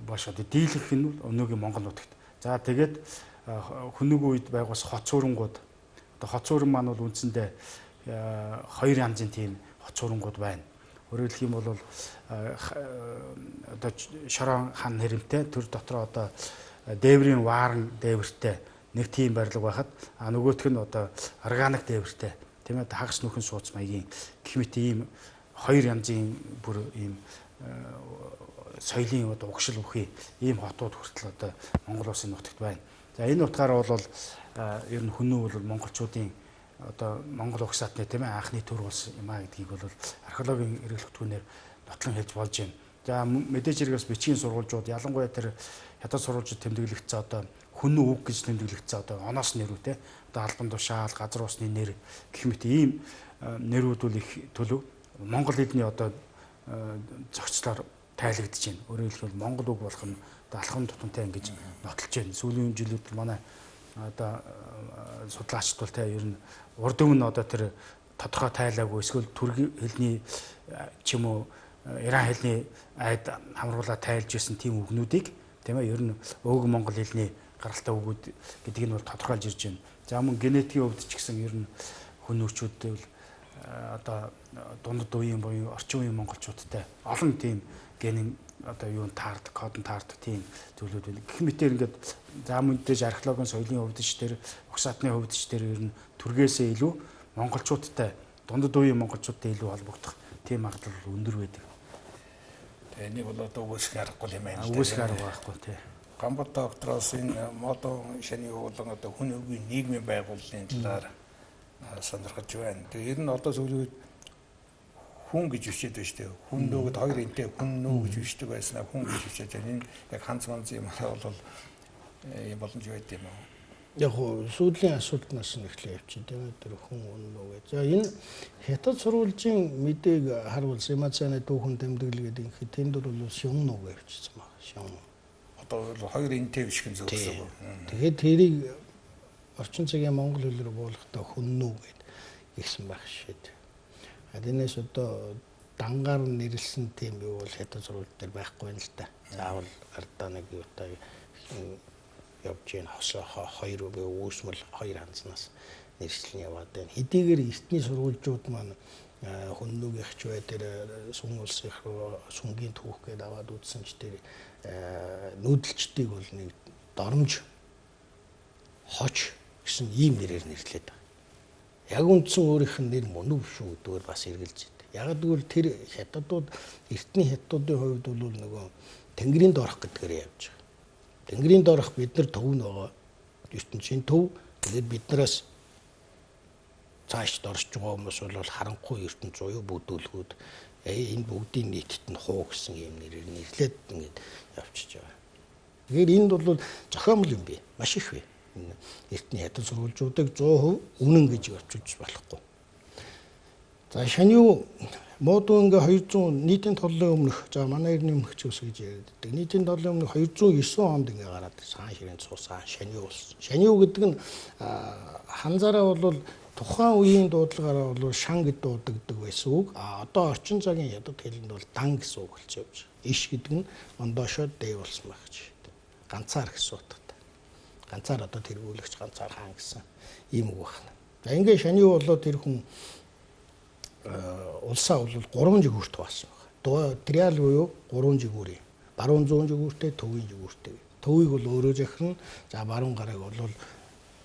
бурш одоо дийлэх нь өнөөгийн Монгол нутагт. За тэгээд Хүннүгийн үед байгуулсан хоц сүрэнгүүд одоо хоц сүрэн маань бол үндсэндээ хоёр янзын тийм хоц сүрэнгүүд байна. Өөрөөр хэлэх юм бол одоо Шорон хан нэрмтэй төр дотроо одоо дээврийн вааран дээвэртэй нэг тийм барилга байхад нөгөөх нь одоо органик дээвэртэй тийм ээ хагас нүхэн сууц маягийн гэх мэт ийм хоёр янзын бүр ийм соёлын одоо угшил бүхий ийм хотууд хүртэл одоо Монгол улсын нутагт байна. За энэ утгаараа бол ер нь Хүннү бол монголчуудын одоо Монгол угсаатны тийм ээ анхны төр улс юм а гэдгийг бол археологийн эргэлтгүүнээр нотлон хэлж болж байна. За мэдээж хэрэгс бичгийн сурвалжууд ялангуяа тэр хятад сурвалжууд тэмдэглэгдсэн одоо Хүннү үг гэж тэмдэглэгдсэн одоо оноос нэрүүтэй одоо албан тушаал газар усны нэр гэх мэт ийм нэрүүд бол их төлөв Монгол хэлний одоо зохицлоор тайлагдж байна. Өөрөөр хэлбэл Монгол үг болох нь алхам тутамтай ингэж нотолж байна. Сүүлийн жилүүд манай одоо судлаачд бол тэ ер нь урд өмнө одоо тэр тодорхой тайлаагүй эсвэл түрэг хэлний ч юм уу Иран хэлний айд хамруулаад тайлж ирсэн тийм үгнүүдийг тийм ээ ер нь өвөг монгол хэлний гаралтай үгүүд гэдгийг нь бол тодорхойлж ирж байна. За мөн генетикийн хувьд ч гэсэн ер нь Хүннүчүүдтэй бол одоо дундад үеийн буюу орчин үеийн монголчуудтай олон тийм генийн одоо юун таард кодон таард тийм зүйлүүд байна. Гэх мэтээр ингээд за мөндөж археологийн соёлын хувьд ч тэр угсаатны хувьд ч тэр ер нь түргээсээ илүү монголчуудтай дундад үеийн монголчуудтай илүү холбогдох тийм магадлал өндөр байдаг. Тэгээ энийг бол одоо үгүйсэх аргагүй юм байна. Үгүйсэх арга байхгүй тий. Гамбар доктороос энэ модон шаны уулан одоо Хүннүгийн нийгмийн байгууллагын талаар сонирхож байна. Тэгээ ер нь одоо сүүлийн үед хүн гэж бичээд байна шүү дээ. Хүннүгэд хоёр энтэй Хүннү гэж бичдэг байснаа хүн гэж бичээд байна. Энэ яг ханц манц юм бол юм боломж байд юм уу? Яг сүүлийн асуултнаас нь эхлэе явчих тийм ээ тэр хүн Хүннү гэж. За энэ хятад сурвалжийн мэдээг харуул Симацаны түүхэн тэмдэглэгээд инхэд тэнд бол Шённү гэж бичсэн байна. Шённү. Одоо хоёр энтэй биш гэн зөвсөн. Тэгээд тэрийг орчин цагийн монгол хэл рүү буулгахдаа Хүннү гэд гисэн байх шээд. Адинээс одоо дангаар нэрлсэн тийм юу бол хятад сурвалж дээр байхгүй юм л та. Заавал ардаа нэг юутай явж гин хоёр үүсмэл хоёр ханцнаас нэршлэн яваад байна. Хэдийгээр эртний сурвалжууд маань Хүннүгийнх ч бай тэр сун улсын руу сунгийн түүх гээд аваад үзсэн ч тэр нүүдэлчдийг бол нэг доромж хоч гэсэн ийм нэрээр нэрлэдэг. Яг үндсэн өөрийнх нь нэр мөн үү шүү гэдгээр бас эргэлж байна. Яг тэгвэл тэр хятадууд эртний хятадуудын хувьд бол нөгөө тэнгэрийн доорх гэдгээр явж байгаа. Тэнгэрийн доорх бид нар төв нөгөө ертөнцийн төв тэгээд биднээс цааш дорж байгаа хүмүүс бол харанхуй ертөнц зуюу бүдүүлгүүд энэ бүгдийн нийтэд нь хуу гэсэн юм нэрээр нэрлээд ингэж явчихж байгаа. Тэгэхээр энд бол зохиомл юм бэ. Маш их бай. Эртний хятад сурвалжуудыг 100% үнэн гэж очиж болохгүй. За шаниу модон ингээ 200 нийтийн толлын өмнөх за манай эртний өмнөгч ус гэж ярьдаг. Нийтийн толлын өмнөх 209 онд ингээ гараад саан ширээнд суусан шаниу ус. Шаниу гэдэг нь ханзаараа бол тухайн үеийн дуудлагаараа бол шан гэд дуудагддаг байсан үг. Одоо орчин цагийн хятад хэлэнд бол дан гэсэн үг болчихсон юм шиг. Иш гэдэг нь ондоошоо дэв болсон байх гэж. Ганцаар гэсэн утгатай. Ганцаар одоо тэргүүлэгч ганцаар хаан гэсэн ийм үг байна. За ингээ шаниу болоо тэр хүн улсаа бол 3 жигүүрт баасан байна. Триал буюу 3 жигүүрийн. Баруун зүүн жигүүртэй, төвийн жигүүртэй. Төвийг бол өөрөө захирна. За баруун гараг бол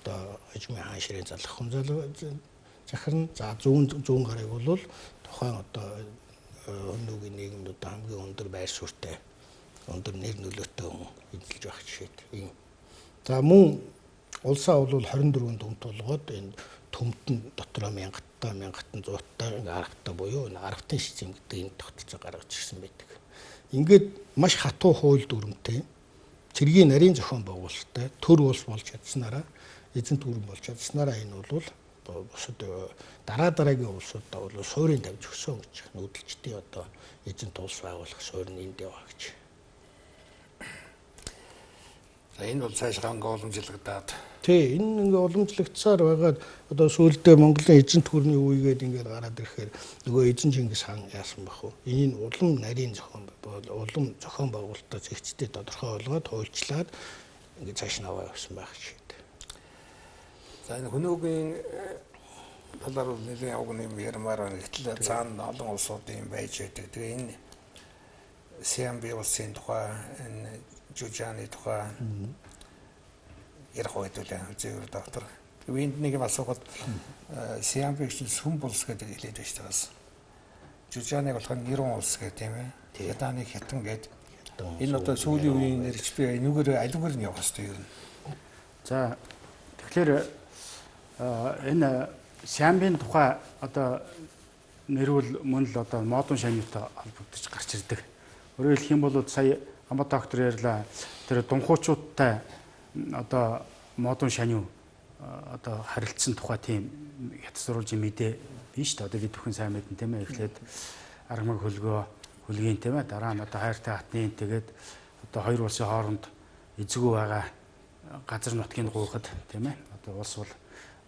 одоо ажмын хаан ширээ залах хүн захирна. За зүүн гараг бол тухайн одоо Хүннүгийн нийгэмд одоо хамгийн өндөр байр суурьтай, өндөр нэр нөлөөтэй хүн эзэлж байх жишээ. Ийм. За мөн улсаа бол 24 төмт болгоод энэ төмт нь дотроо 1000-100-тай ингээ аргатай буюу энэ аргатын систем гэдэг энэ тогтолцоо гаргаж ирсэн байдаг. Ингээд маш хатуу хууль дүрмтэй цэргийн нарийн зохион байгуулалттай төр улс болж чадсанараа эзэн түрэн болж чадсанараа энэ бол бусад дараагийн улсуудаа бол суурийн тавьж өгсөн гэж нүүдэлчдийн одоо эзэнт улс байгуулах суурь нь энд яваа гэж. Энэ бол цаашгаа ингээ уламжлагдаад. Тий, энэ ингээ уламжлагдсаар байгаад одоо сүүлдээ Монголын эзэнт гүрний үегээд ингээд гараад ирэхээр нөгөө эзэн Чингис хаан яасан бах вэ? Энэ улам нарийн зохион байгуулалтаа зэгцтэй тодорхой болгоод хуульчлаад ингээд цааш наваа явсан байх шиг. За энэ хүмүүгийн талаар нэлээд явгын юм ярмаар байна. Гэтэл цаана олон улсуудын байж байдаг. Тэгээ энэ Сиамби улсын тухай, энэ Жужааны тухай ярих байлаа үзээгээр доктор. Энд нэг юм асуухад Сиамбиг чинь сүм булс гэдэг хэлээд байж таас. Жужааныг болох нь 90 улс гэдэг тийм ээ. Ядааны хятан гэдэг. Энэ одоо сүүлийн үеийн нэрч би энүүгээр аливаар нь явах хэрэгтэй юм. За тэгэхээр энэ Сиамбийн тухай одоо нэрвэл мөн л одоо модон шаниутай холбогдож гарч ирдэг. Өөрөөр хэлэх юм бол сая Амбат доктор ярьлаа тэр дунхуучуудтай одоо модон шаниу одоо харилцсан тухай тийм хятадруулжийн мэдээ биш та одоо бид бүхэн сайн мэдэн тийм ээ. Эхлээд аргамаг хөлгийн тийм ээ, дараа нь одоо хайртай хатны тэгээд одоо хоёр улсын хооронд эзгүй байгаа газар нутгийн гуйхад тийм ээ. Одоо улс бол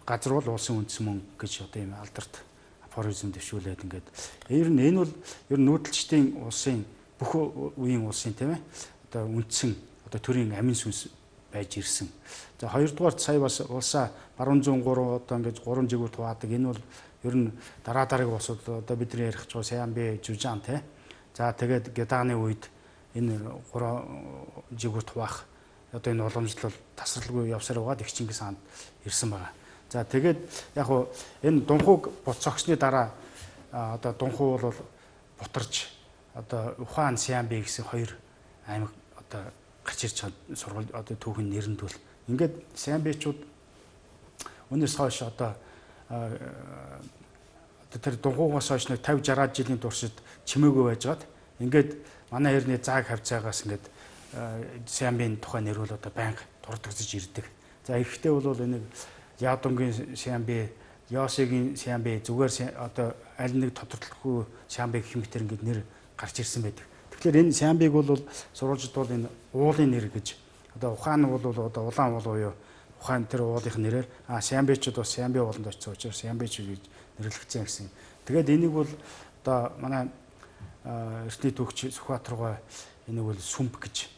газар бол улсын үндэс мөн гэж одоо юм алдарт афоризм дэвшүүлээд ингээд ер нь энэ бол ер нь нүүдэлчдийн улсын бүх үеийн улсын тийм ээ одоо үндсэн одоо төрийн амин сүнс байж ирсэн. За хоёрдугаар сая бас улсаа баруун зүүн 3 одоо ингэж 3 жигүүр хуваадаг. Энэ бол ер нь дараагийн улсууд одоо бидний ярих ч Сиамби, Жужаан тий. За тэгээд Гедааны үед энэ 3 жигүүр хуваах одоо энэ уламжлал тасралгүй явсаар байгаад их Чингис хаанд ирсэн байгаа. За тэгээд яг хуу энэ Дунхуг буцагсны дараа одоо Дунхуу бол бутарч одоо Ухаан Сиамби гэсэн хоёр аймаг одоо гарч ирж сургууль одоо түүхийн нэрэнд бол ингээд Сиамбичууд өнөөс хойш одоо тэр Дунхугаас хойш нэг 50-60 жилийн туршид чимээгүй байжгаад ингээд манай эртний зааг хавцаагаас ингээд Сиамбийн тухай нэрвэл одоо байнга дурдгаж ирдэг. За эрэхтэй бол энэ Ядунгийн Сиамби, Йосигийн Сиамби зүгээр одоо аль нэг тодорхойлохгүй Сиамби гэх мэтэр ингээд нэр гарч ирсэн байдаг. Тэгэхээр энэ Сиамбиг бол сурвалжид бол энэ уулын нэр гэж одоо Ухаан бол одоо улаан уул буюу Ухаан тэр уулынх нэрээр Сиамбичуд бас Сиамби ууланд очсон учраас Сиамбич гэж нэрлэгдсэн гэсэн. Тэгээд энийг бол одоо манай эртний түүхч Сүхбаатаргой энийг бол сүмб гэж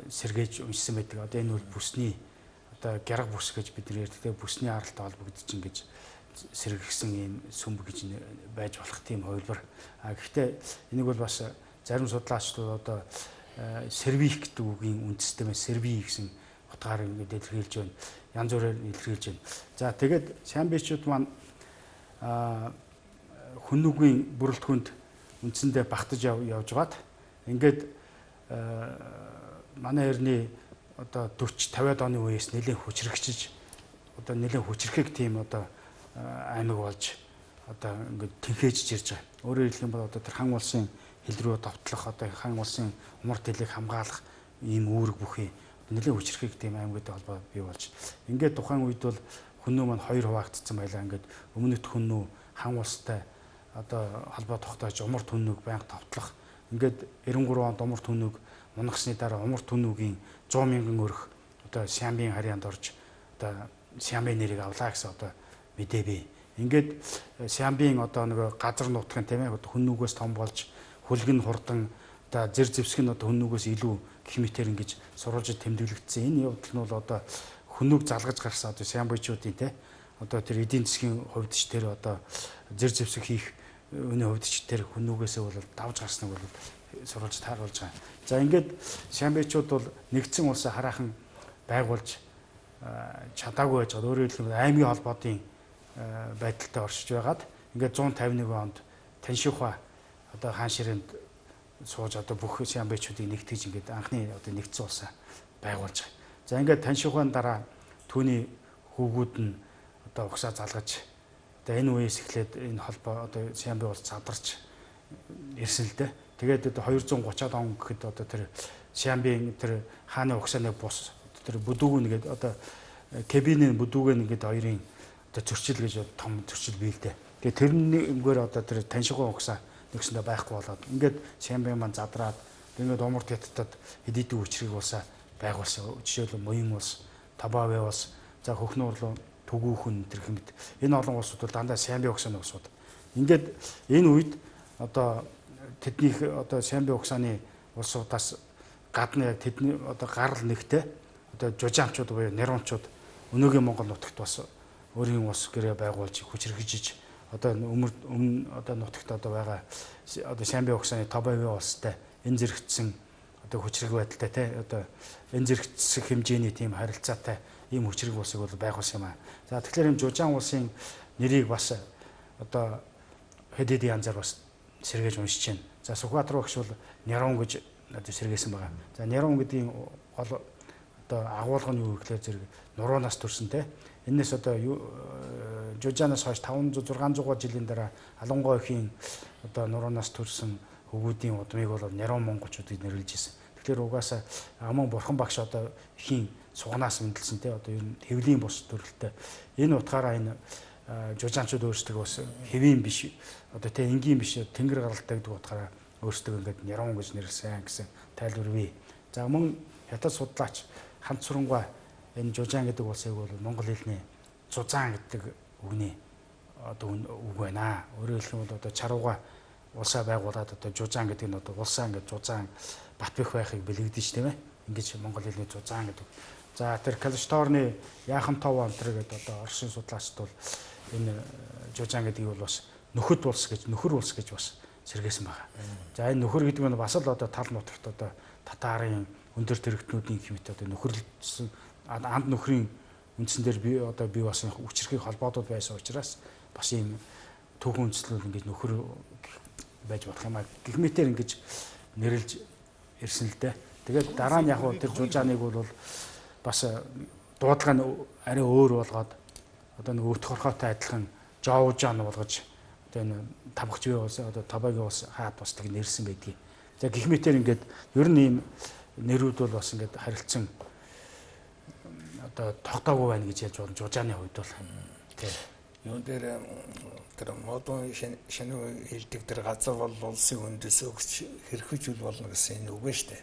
сэргээж уншсан байдаг. Одоо энэ бол бүсний одоо гярга бүс гэж бид нэр ярьдаг. Бүсний аралтай холбогдож ингэж сэргэгсэн ийм сүмб гэж байж болох тийм хувилбар. Гэхдээ энийг бол бас зарим судлаачдууд одоо сервик гэдэг үгийн үндэстэй серви гэсэн утгаар ингээд илэрхийлж байна. Янз бүрээр илэрхийлж байна. За тэгээд Сиамбичуд маань хүннүгийн бүрэлдэхүүнд үндсэндээ багтаж явж байгаад ингээд манай эртний одоо 40-50-аад оны үеэс нэлээд хүчрэгчиж одоо нэлээд хүчрэхэг тийм одоо аймаг болж одоо ингээд тэнхээжж ирж байгаа. Өөрөөр хэлэх юм бол одоо тэр хан улсын хил рүү давтлах одоо хан улсын умар дэлийг хамгаалах ийм үүрэг бүхий нэлээд хүчрэхэг тийм аймагтай холбоо бий болж. Ингээд тухайн үед бол хүннүү маань хоёр хуваагдсан байлаа. Ингээд өмнөд хүннүү хан улстай одоо холбоо тогтоож умар түннүг байнга давтлах. Ингээд 93 онд умар түннүг унагсны дараа умар түннүүгийн 100 мянган өрх одоо Сиамбийн харьяанд орж одоо Сиамбийн нэрийг авлаа гэсэн одоо мэдээ бий. Ингээд Сиамбийн одоо нэг газар нутгийн тийм ээ хүннүүгөөс том болж хүлгэн хурдан одоо зэр зэвсэг нь одоо хүннүүгөөс илүү гэх мэтэр ингэж сурвалжид тэмдэглэгдсэн. Энэ явдал нь бол одоо хүннүүг залгаж гарсан одоо Сиамбичуудын тийм одоо тэр эдийн засгийн хувьд ч тэр одоо зэр зэвсэг хийх өнөө хувьд ч тэр хүннүүгээсээ бол давж гарсныг бол сурвалж тааруулж байгаа. За ингээд Сиамбичууд бол нэгдсэн улсаа хараахан байгуулж чадаагүй байж байгаа. Өөрөөр хэлбэл аймгийн холбоодын байдалтай оршиж байгаад ингээд 151 онд Таншихуа одоо хаан ширээнд сууж одоо бүх Сиамбичуудыг нэгтгэж ингээд анхны одоо нэгдсэн улсаа байгуулж байгаа. За ингээд таньшихуун дараа түүний хүүгүүд нь одоо угсаа залгаж одоо энэ үеэс эхлээд энэ холбоо одоо Сиамби улс задарч ирсэн л дээ. Тэгээд одоо 230-аад он гэхэд одоо тэр Сиамбийн тэр хааны угсааны бус тэр бүдүүг нэгээд одоо кабинийн бүдүүг нэгээд хоёрын одоо зөрчил гэж том зөрчил бий л дээ. Тэгээд тэрнгээр одоо тэр таньшихуун угсаа нэгсэндээ байхгүй болоод ингээд Сиамбийн маань задраад ингээд умард хятадд хэд хэдэн хүчрийг улсаа байгуулсан. Жишээлбэл Моин улс, Табаве улс, за Хөхнөө урлын Түгүүхэн тэр хэмэд энэ олон улсууд бол дандаа Сиамби угсааны улсууд. Ингээд энэ үед одоо тэднийх одоо Сиамби угсааны улсуудаас гадна яг тэдний одоо гарал нэгтэй одоо жужаамчууд буюу нэрванчууд өнөөгийн Монгол нутагт бас өөрийн улс гэрээ байгуулж хүчрхижиж одоо өмнө одоо нутагт одоо байгаа одоо Сиамби угсааны Табаве улстай энэ зэрэгцсэн одоо хүчрэг байдалтай те одоо энэ зэрэгцэх хэмжээний тийм харилцаатай ийм хүчрэг улсыг бол байгуулсан юм аа. За тэгэхээр энэ Жужаан улсын нэрийг бас одоо хэд хэдэн янзаар бас сэргээж уншиж байна. За Сүхбаатар багш бол Нярун гэж одоо сэргээсэн байгаа. За Нярун гэдгийн гол одоо агуулга нь юу гэхээр зэрэг нуруунаас төрсөн те. Энээс одоо Жужаанаас хойш 500 600 жилийн дараа Алангой ихийн одоо нуруунаас төрсэн хөвгүүдийн удмыг бол Нярун монголчуудыг нэрлэж ирсэн. Тэгэхээр угаасаа Аман бурхан багш одоо ихийн сугнаас мэдлсэн те одоо ер нь хэвлийн бус төрөлтэй. Энэ утгаараа энэ жужаанчууд өөрсдөө бас хэвийн биш одоо те энгийн биш тэнгэр гаралтай гэдэг утгаараа өөрсдөө ингээд Нярун гэж нэрлсэн гэсэн тайлбар бий. За мөн хятад судлаач Хамт Сурангаа энэ Жужаан гэдэг улсыг бол монгол хэлний Зузаан гэдэг үгний одоо үг байна. Өөрөөр хэлбэл одоо Чарууга улсаа байгуулад одоо Жужаан гэдэг нь одоо улсаа ингээд Зузаан Батбэх байхыг бэлэгдэж тийм ээ. Ингэж монгол хэлний Зузаан гэдэг. За тэр Калшторны Яахан тов антер гэдэг одоо Оросын судлаачд бол энэ Жужаан гэдгийг бол бас нөхөд улс гэж нөхөр улс гэж бас сэргээсэн байгаа. За энэ нөхөр гэдэг нь бас л одоо тал нутагт одоо татарын өндөр тэрэгтнүүдийн хэмэт одоо нөхөрлөлсөн анд нөхрийн үндсэн дээр би одоо би бас хүчрхийг холбоодод байсан учраас бас ийм түүхэн үндэслэл ингэж нөхөр байж болох юм аа. Гэх мэтээр ингэж нэрлж ирсэн л дээ. Тэгээд дараа нь яг хуу тэр Жужааныг бол бас дуудлага нь арай өөр болгоод одоо нэг өвт хорхоотой адилхан Жовжаан болгож одоо энэ Табхчвээ улс одоо Табагийн улс хаад бас тэг нэрсэн байдгийг. За гэх мэтээр ингээд ер нь ийм нэрүүд бол бас ингээд харилцсан одоо тогтоогүй байна гэж ярьж байна Жужааны хувьд бол. Тийм. Юун дээр тэр модон шинэ хэлдэг тэр газар бол улсын үндэс өгч хэрхэж үл болно гэсэн энэ үг байна шүү дээ.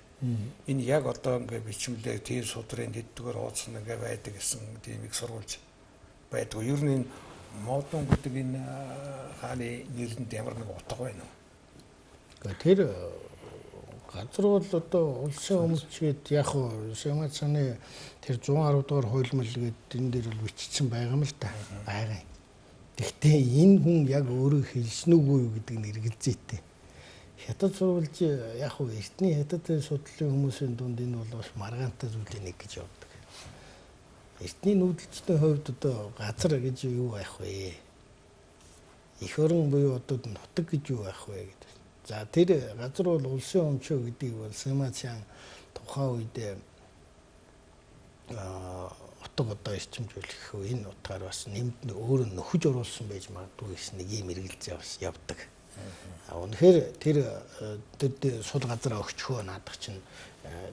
Энэ яг одоо ингээ бичмэлээ тийм судрын дэдгээр ууцсан ингээ байдаг гэсэн тийм их сурвалж байдаг. Ер нь энэ модон гэдэг энэ хааны нэрэнд ямар нэг утга байна уу? Тэр газар бол одоо улсын өмчгээд яг Сэмацаны тэр 110 дугаар хуйлмал гэдэг энэ дээр бол бичсэн байгаа юм л да. Байгаа. Гэхдээ энэ хүн яг өөрөө хэлсэн үгүй юу гэдэг нь эргэлзээтэй. Хятад сурвалж яг эртний хятад судлалын хүмүүсийн дунд энэ бол бас маргаантай зүйлийн нэг гэж явдаг. Эртний нүүдэлчдийн хувьд одоо газар гэж юу байх вэ? Эх орон буюу одоо нутаг гэж юу байх вэ гэдэг. За тэр газар бол улсын өмчөө гэдгийг бол Сэмацян тухайн үед утга одоо эрчимжүүлэх энэ утгаар бас нэмд өөрөө нөхөж оруулсан байж магадгүй гэсэн нэг юм эргэлзээ бас явдаг. Үнэхээр тэр сул газар өгчхөө наадах чинь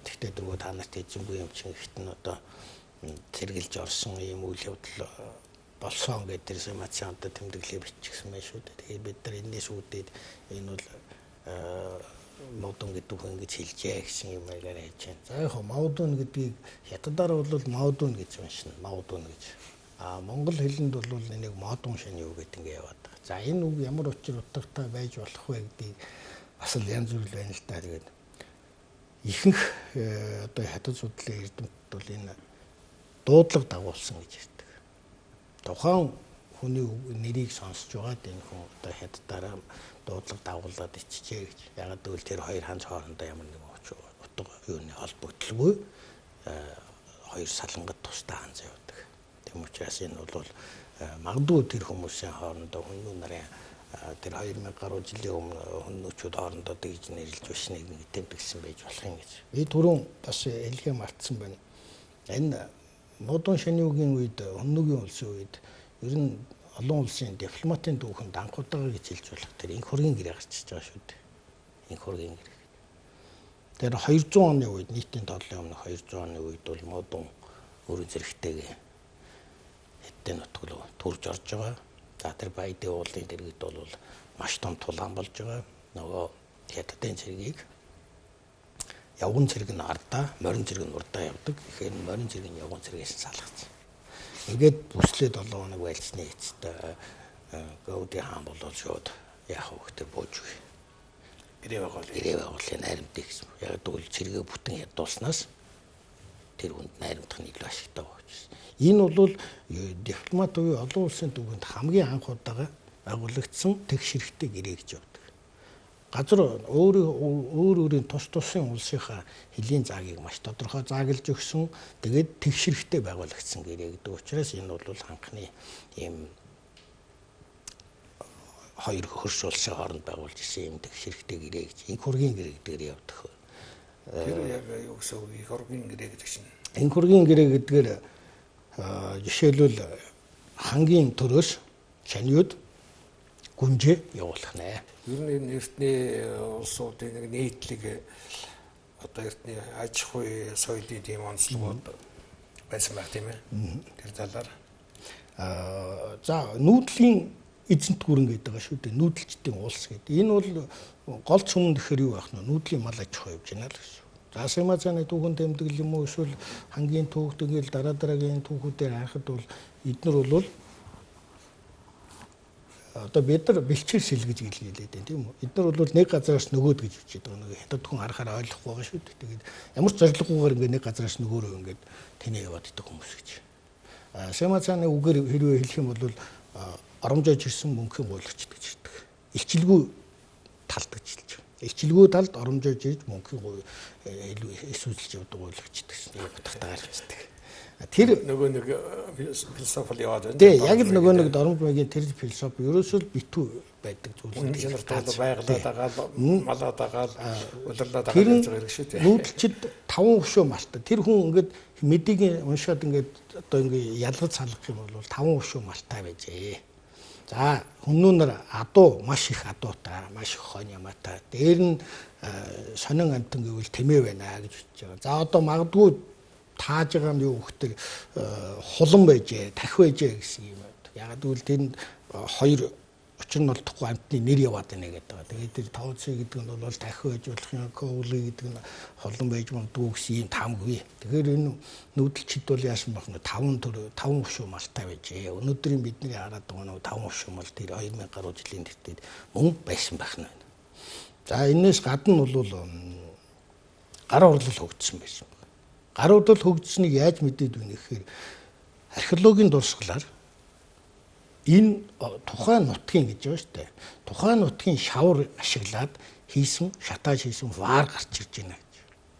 тэгтээ дөрвөө та нарт эзэмгүй юм чинь ихт нь одоо зэрэгэлж орсон юм үйл явдал болсон гэдэг тэр Сэмацянтай тэмдэглээ биччихсэн байх шүү дээ. Тэгээд бид нар энэс үүдээд энэ бол Модон гэдэг хүн ингэж хэлжээ гэсэн юм аягаар яаж байна. За яг Модон гэдгийг хятадаар бол Модон гэж уншина. Модон гэж. Монгол хэлэнд бол энийг Модон шин юу гэдэг ингэ яваад байгаа. За энэ үг ямар учир утгатай байж болох вэ гэдгийг бас л янз бүр байна л та. Тэгээд ихэнх одоо хятад судлалын эрдэмтд бол энэ дуудлага дагуулсан гэж ярьдаг. Тухайн хүний нэрийг сонсож байгаад энэ хүн одоо хятадаараа дуудлага дагуулад ичжээ гэж. Ягаад гэвэл тэр хоёр ханц хоорондоо ямар нэг утга юуны холбогдлоггүй хоёр салангад тусдаа ханц явдаг. Тэм учраас энэ бол магадгүй тэр хүмүүсийн хоорондоо хүмүүс нарын тэр 2000 гаруй жилийн өмнө хүмүүчүүд хоорондоо тэгж нэрлж өшнийг нэг тэмдэгсэн байж болох юм гэж. Би түрүүн бас хэлхээ мартсан байна. Энэ модон шаны үгийн үед, өмнөгийн улсын үед ер нь олон улсын дипломатын дүүхэнд анхудаага гэж хэлж болох тэр инх хөргийн гэрээ гарч иж байгаа шүү дээ. Инх хөргийн гэрээ. Тэр 200 оны үед нийтийн тооллын өмнө 200 оны үед бол модон өөрийн зэрэгтэйгээ хэдэн нутаг төрж орж байгаа. За тэр Баядын уулын дэргэд бол маш том тулаан болж байгаа. Нөгөө хятадын цэргийг явган цэрэг нь ардаа, морин цэрэг нь урдаа явдаг. Тэгэхээр морин цэрэг нь явган цэргээс салгацсан. Ингээд бүслээд 7 хоног байлцны эцэст Гауди хаан болол шууд яах вэ гэдэг бууж өгье. Гэрээ байгуулын найрамдыг гэсэн. Яг тэгвэл цэрэгээ бүтэн ядуулснаас тэр хүнд найрамдах нь илүү ашигтай болж байна. Энэ бол дипломат буюу олон улсын түвшинд хамгийн анх удаага байгуулагдсан тэгш хэрэгтэй гэрээ гэж явдаг. Газар өөрийн тус тусын улсынхаа хэлийн заагийг маш тодорхой зааглаж өгсөн. Тэгээд тэгш хэрэгтэй байгуулагдсан гэрээ гэдэг учраас энэ бол анхны ийм хоёр хөрш улсын хооронд байгуулж ирсэн юм тэгш хэрэгтэй гэрээ гэж инх хөргийн гэрээ гэдгээр явдаг. Тэр яг юу гэсэн үг инх хөргийн гэрээ гэдэг чинь? Инх хөргийн гэрээ гэдгээр жишээлбэл хамгийн төрөөс шаниуд гүнжээ явуулах нэ. Ер нь энэ эртний улсуудын нэг нийтлэг одоо эртний аж ахуй соёлын тийм онцлогуд байсан байх тийм ээ. Тэр талаар за нүүдлийн эзэнт гүрэн гэдэг байгаа шүү дээ. Нүүдэлчдийн улс гэдэг. Энэ бол гол цөмөн гэхээр юу байх нь нүүдлийн мал аж ахуй явж байна л гэсэн. За Сэмазаны түүхэн тэмдэглэл юм уу эсвэл хамгийн түүхт ингээл дараагийн түүхүүдээр харахад бол эднэр бол одоо бид нар бэлчээр сэлгэж гэлээд байна тийм үү. Эднэр бол нэг газараас нөгөөд гэж үчээд байгаа. Нэг хятад хүн харахаар ойлгохгүй байгаа шүү дээ. Тэгээд ямар ч зориггүйгээр ингээд нэг газараас нөгөөрөө ингээд тэнээ яваад идэх хүмүүс гэж. Сэмазаны үгээр хэрвээ хэлэх юм бол оромжоож ирсэн мөнхийн гуйлагч гэж ирдэг. Илчилгүй талд гэж хэлж байгаа. Илчилгүй талд оромжоож ирж мөнхийн эсвэлж явдаг гуйлагч гэсэн юм утгатай гарчдаг. Тэр нөгөө нэг философи яваад байна. Тий, яг л нөгөө нэг Доромж маягийн тэр философи ерөөсөө битүү байдаг зүйл. Шинээр тоо байгалаа дагаал, малаа дагаал, удирлаа дагаал гэж байгаа шүү дээ. Нүүдэлчд 5 хөшөө малтай. Тэр хүн ингээд мэдийг уншаад ингээд одоо ингээд ялгаж салгах юм бол 5 хөшөө малтай байжээ. За хүмүүнээр адуу маш их адуутай, маш их хон ямаатай. Дээр нь сонин амтан гэвэл тэмээ байна гэж хэлж байгаа. За одоо магадгүй тааж байгаа нь юу гэхээр хулан байжээ, тахи байжээ гэсэн юм байна. Яг гэвэл тэнд хоёр учир нь олдохгүй амтны нэр яваад байна гэдэг байгаа. Тэгээд тэр тооцоо гэдэг нь бол тахи байж болох юм, коули гэдэг нь хулан байж магадгүй гэсэн юм таамаггүй. Тэгэхээр энэ нүүдэлчд бол яасан байх нь 5 хөшөө малтай байжээ. Өнөөдрийн бидний хараад байгаа нь 5 хөшөө мал тэр 2000 гаруй жилийн тэртет мөн байсан байх нь байна. За энэс гадна бол гар урлал хөгжсөн байсан. Гар урлал хөгжсөнийг яаж мэдээд байна гэхээр археологийн дурсгалаар энэ тухайн нутгийн гэж байгаа шүү дээ. Тухайн нутгийн шавар ашиглаад хийсэн, шатааж хийсэн ваар гарч ирж байна гэж.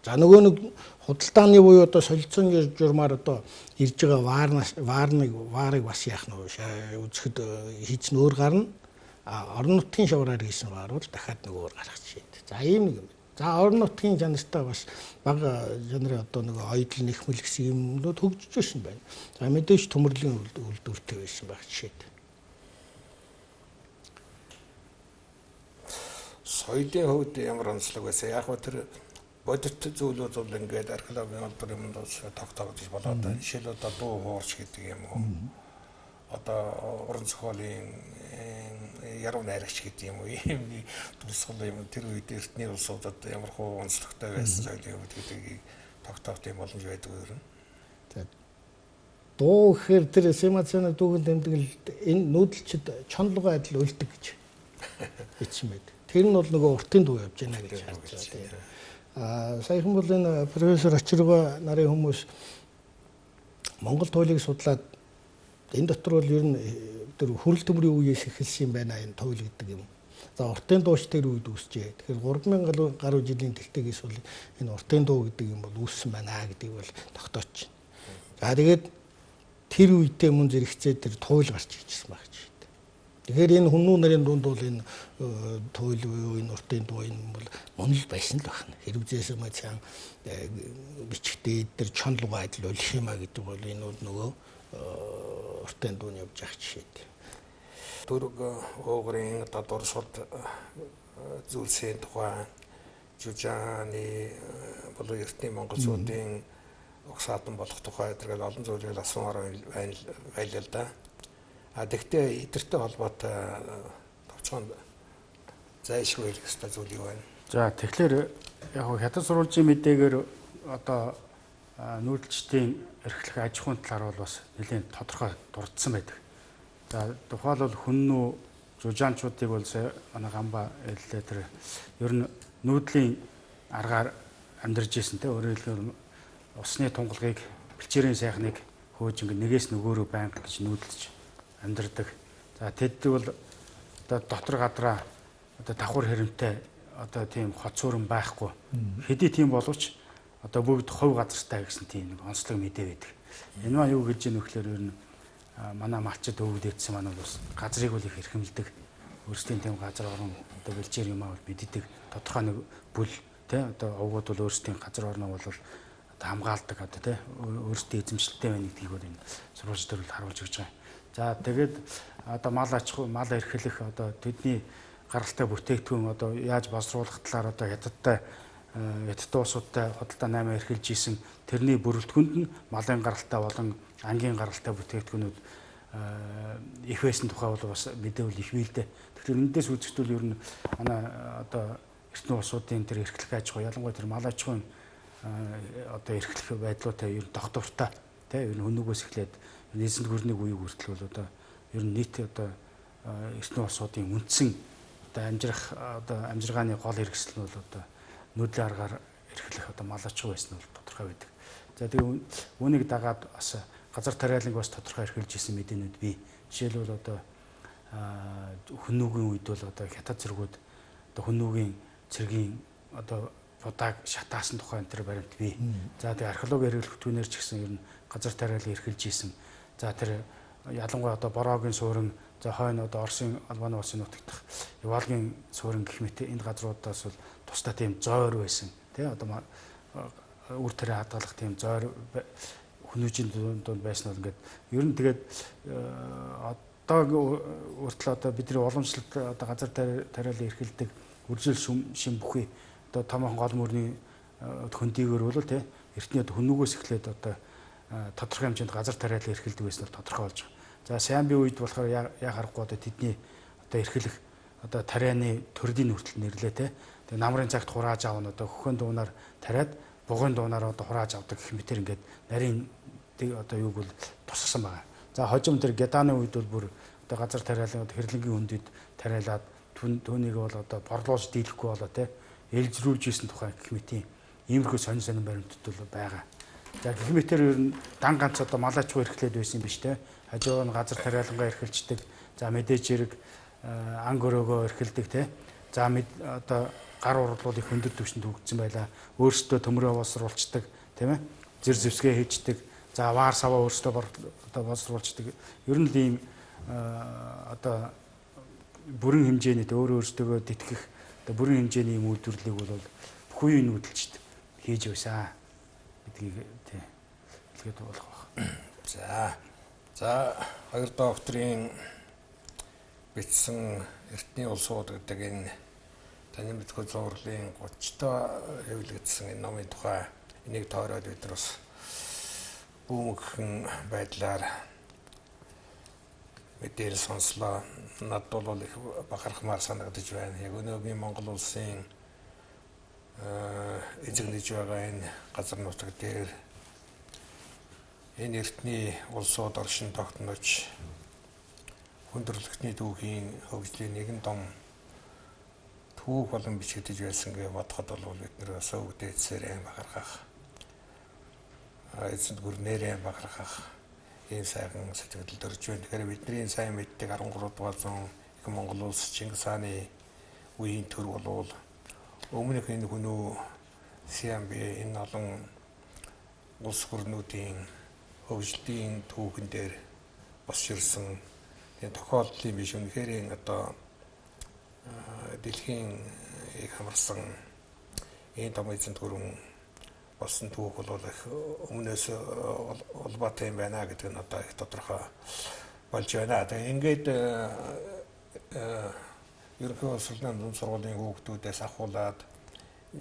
За нөгөө нэг худалдааны буюу одоо солилцоон журмаар одоо ирж байгаа ваарыг бас яах нь үзэхэд хийц нь өөр гарна. Орон нутгийн шавраар хийсэн ваар бол дахиад нөгөөр гарах жишээ. За ийм нэг юм. За орон нутгийн жанртай бас бага жанрын одоо нэг оёдл нэхмэл гэсэн юмнууд хөгжиж байсан байна. За мэдээж төмөрлийн үйлдвэртэй байсан байх жишээ. Соёлын хувьд ямар онцлог байсан? Яг нь тэр бодит зүйлүүд бол ингээд археологийн албар юмд тогтоогдож болоод байна. Жишээл одоо дуу хуурч гэдэг юм уу? Одоо уран зохиолын яруу найрагч гэдэг юм уу? Ийм дурсгал юм тэр үед эртний улсуудад ямар хуу онцлогтой байсан соёлын хувьд гэдгийг тогтоох юм боломж байдаг юу? За дуу гэхээр тэр Сэмазаны дуугийн тэмдэглэлд энэ нүүдэлчд чонлогоо адил уйлдаг гэж бичсэн байдаг. Тэр нь бол нөгөө уртын дуу явж байна гэж харж байна. Саяхан бол энэ профессор Очиргоо нарын хүмүүс Монгол туйлыг судлаад энэ дотор бол ер нь тэр хөрөл төмрийн үеэс эхэлсэн юм байна энэ туйл гэдэг юм. За уртын дууч тэр үед үүсжээ. Тэгэхээр 3000 гаруй жилийн тэлтээгээс бол энэ уртын дуу гэдэг юм бол үүссэн байна гэдгийг бол тогтооч. За тэгээд тэр үедээ мөн зэрэгцээ тэр туйл гарч ирчихсэн баг ч. Тэгэхээр энэ хүмүүн нарын дунд бол энэ туйл буюу энэ уртын дуу энэ бол монол байсан л байна. Хэрвзээс мацхан бичгтээ дээр чонлог байдал бол хима гэдэг бол энэ бол нөгөө уртын дууны явж явах жишээ. Түрэг уугрын дурсууд зүйлсийн тухай жужааны болоо эртний монголчуудын угсаатан болох тухай гэдэг олон зүйлийг асуумаар байлаа л да. Тэгтээ эдэртэй холбоотой товчхон зайлшгүй хэлэх ёстой зүйл юу байна? За тэгэхээр яг хятад сурвалжийн мэдээгээр одоо нүүдэлчдийн эрхлэх аж ахуйн талаар бол бас нэлээд тодорхой дурдсан байдаг. За тухайлбал хүннүү жужаанчуудыг бол манай гамба хэллээ тэр ер нь нүүдлийн аргаар амьдарч ирсэн те өөрөөр хэлбэл усны тунгалгыг бэлчээрийн сайхныг хөөж ингэ нэгээс нөгөөрөө байнга гэж нүүдэлж амьдардаг. За тэд бол одоо дотор гадраа одоо давхар хэрэмтэй одоо тийм хоцуурн байхгүй. Хэдий тийм боловч одоо бүгд хувь газартай гэсэн тийм нэг онцлог мэдээ байдаг. Энэ маа юу гэж яах вэ гэхээр ер нь манай малчид өвөд идсэн манай бас газрыг бол их эрхэмлдэг. Өөрсдийн тийм газар орон одоо бэлчээр юм аа бол мэддэг. Тодорхой нэг бүл тий одоо овгууд бол өөрсдийн газар орноо бол одоо хамгаалдаг одоо тий өөрсдийн эзэмшилтэй байна гэдгийг бол энэ сурвалж дээр бол харуулж өгч байгаа. За тэгээд одоо мал аж ахуй мал эрхлэх одоо тэдний гаралтай бүтээгдэхүүн одоо яаж боловсруулах талаар одоо хятадтай улсуудтай худалдаа 8 эрхэлж исэн тэрний бүрэлдэхүүнд нь малын гаралтай болон ангийн гаралтай бүтээгдэхүүнүүд их байсан тухай бол бас мэдээвэл их биелдэ. Тэгэхээр эндээс үзэхдээ ер нь манай одоо эртний улсуудын тэр эрхлэх аж ахуй ялангуяа тэр мал аж ахуйн одоо эрхлэх байдлуудаа ер нь тогтвортой тий ер нь хөнөөгөөс эхлээд нийслэл гүрний үеиг хүртэл бол одоо ер нь нийт одоо эртний улсуудын үндсэн одоо амжиргааны гол хэрэгсэл нь бол одоо нүүдлийн аргаар эрхлэх одоо мал аж ахуй байсан нь бол тодорхой байдаг. За тэгээ үүнийг дагаад бас газар тариаланг бас тодорхой эрхэлж исэн мэдээнүүд бий. Жишээлбэл одоо хөнөөгийн үед бол одоо хятад зэргүүд одоо хөнөөгийн цэргийн одоо будааг шатаасан тухай энэ төр баримт бий. За тэгээ археологи хэрэглэх түнээр ч гэсэн ер нь газар тариалан эрхэлж исэн. За тэр ялангуяа одоо Бороогийн суурин за хойно одоо Оросын Албаны улсын нутагтах Ювалгийн суурин гэх мэт энэ газруудаас бол тусдаа тийм зойр байсан тий одоо үр тэрэ хадгалах тийм зойр хүмүүжийн дунд байсан бол ингээд ер нь тэгээд одоо үртэл одоо бидний уламжлалт одоо газар тариалан эрхэлдэг үржил шим бүхий одоо томоохон гол мөрний хөндийгөр бол тий эртний хөнөөгөөс эхлээд одоо тодорхой хэмжээнд газар тариалан эрхэлдэг байсан нь тодорхой болж байгаа. За Сиамби үед болохоор яа харахгүй одоо тэдний одоо эрхлэх одоо тарианы төрлийн хүртэл нэрлээ те. Тэгээ намрын цагт хурааж аавна одоо хөхөн дуунаар тариад бугын дуунаар одоо хурааж авдаг гэх мэтэр ингээд нарийн одоо юуг бол тусгасан байгаа. За хожим тэр Гедааны үед бол бүр одоо газар тариалан хэрлэнгийн хөндөд тариалаад түүнийг бол одоо борлуулж дийлэхгүй болоо те. Ээлжрүүлж исэн тухай гэх мэтийн иймэрхүү сонин баримтууд бол байгаа. За гэх мэтэр ер нь дан ганц одоо мал аж ахуй эрхлээд байсан юм биш те. Хажуу нь газар тариалангаа эрхэлждэг. За мэдээж хэрэг анги өрөөгөө эрхэлдэг те. За одоо гар урлуулыг хөндөр түвшинд хөгжсөн байлаа. Өөрсдөө төмрөө боловсруулцдаг тийм ээ. Зэр зэвсгээ хийждэг. За ваар саваа өөрсдөө одоо боловсруулцдаг. Ер нь ийм одоо бүрэн хэмжээний өөрсдөө тэтгэх одоо бүрэн хэмжээний юм үйлдвэрлэлийг бол бүхий нүүдэлчд хийж байсан гэдгийг тий хэлгээд болох баг. За хоёр докторийн бичсэн эртний улсууд гэдэг энэ таны мэдхүй зурлалын 30-тоо хэвлэгдсэн энэ номын тухай энийг тойроод бид нар бас бүүмгхэн байдлаар мэдээлэл сонслоо. Надад бол их бахархмаар санагдаж байна. Яг өнөөгийн Монгол улсын эзэгнэж байгаа энэ газар нутаг дээр энэ эртний улсууд оршин тогтнож хүндрэлтний түүхийн хөгжлийн нэгэн том түүх болон бичигдэж байсан гэж бодоход бол бид нэр бас өвдөцсээр бахархах эцэд гүрнээрээ бахархах ийм сайхан сэтгэл төрж байна. Тэгэхээр бидний сайн мэддэг 13 дугаар зуун их Монгол улс Чингис хааны үеийн төр болвол өмнөх энэ хүнүү Сиамби энэ олон улс гүрнүүдийн хөгжлийн түүхэн дээр босч ирсэн энэ тохиолдлын биш үнэхээр одоо дэлхийн их хамарсан энэ том эзэнт гүрэн болсон түүх бол их өмнөөс улбаатай юм байна гэдэг нь одоо их тодорхой болж байна. Тэгээ ингээд ерөнхий улсны дунд сургуулийн хүүхдүүдээс ахуулаад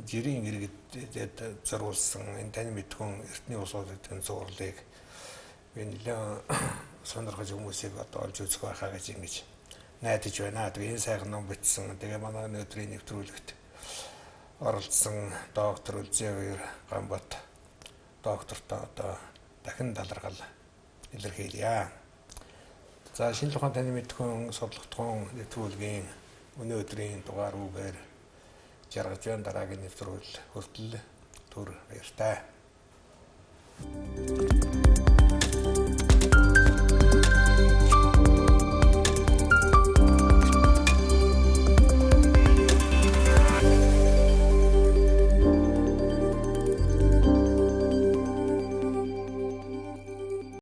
жирийн иргэдэд зориулсан энэ тань мэдхүн эртний улсууд гэдэг зурлыг би нэлээд сонирхож хүмүүсийг одоо олж үзэх байхаа гэж ингэж найдаж байна. Тэгээ энэ сайхан ном бичсэн. Тэгээ манай өнөөдрийн нэвтрүүлэгт оролцсон доктор Үлзий Ганбат доктортой одоо дахин талархал илэрхийлье. За шинжлэх ухааны тань мэдхүн судлагдсан нэвтрүүлгийн өнөөдрийн дугаар үгээр жаргаж байна. Дараагийн нэвтрүүлэл хүртэл түр баяртай.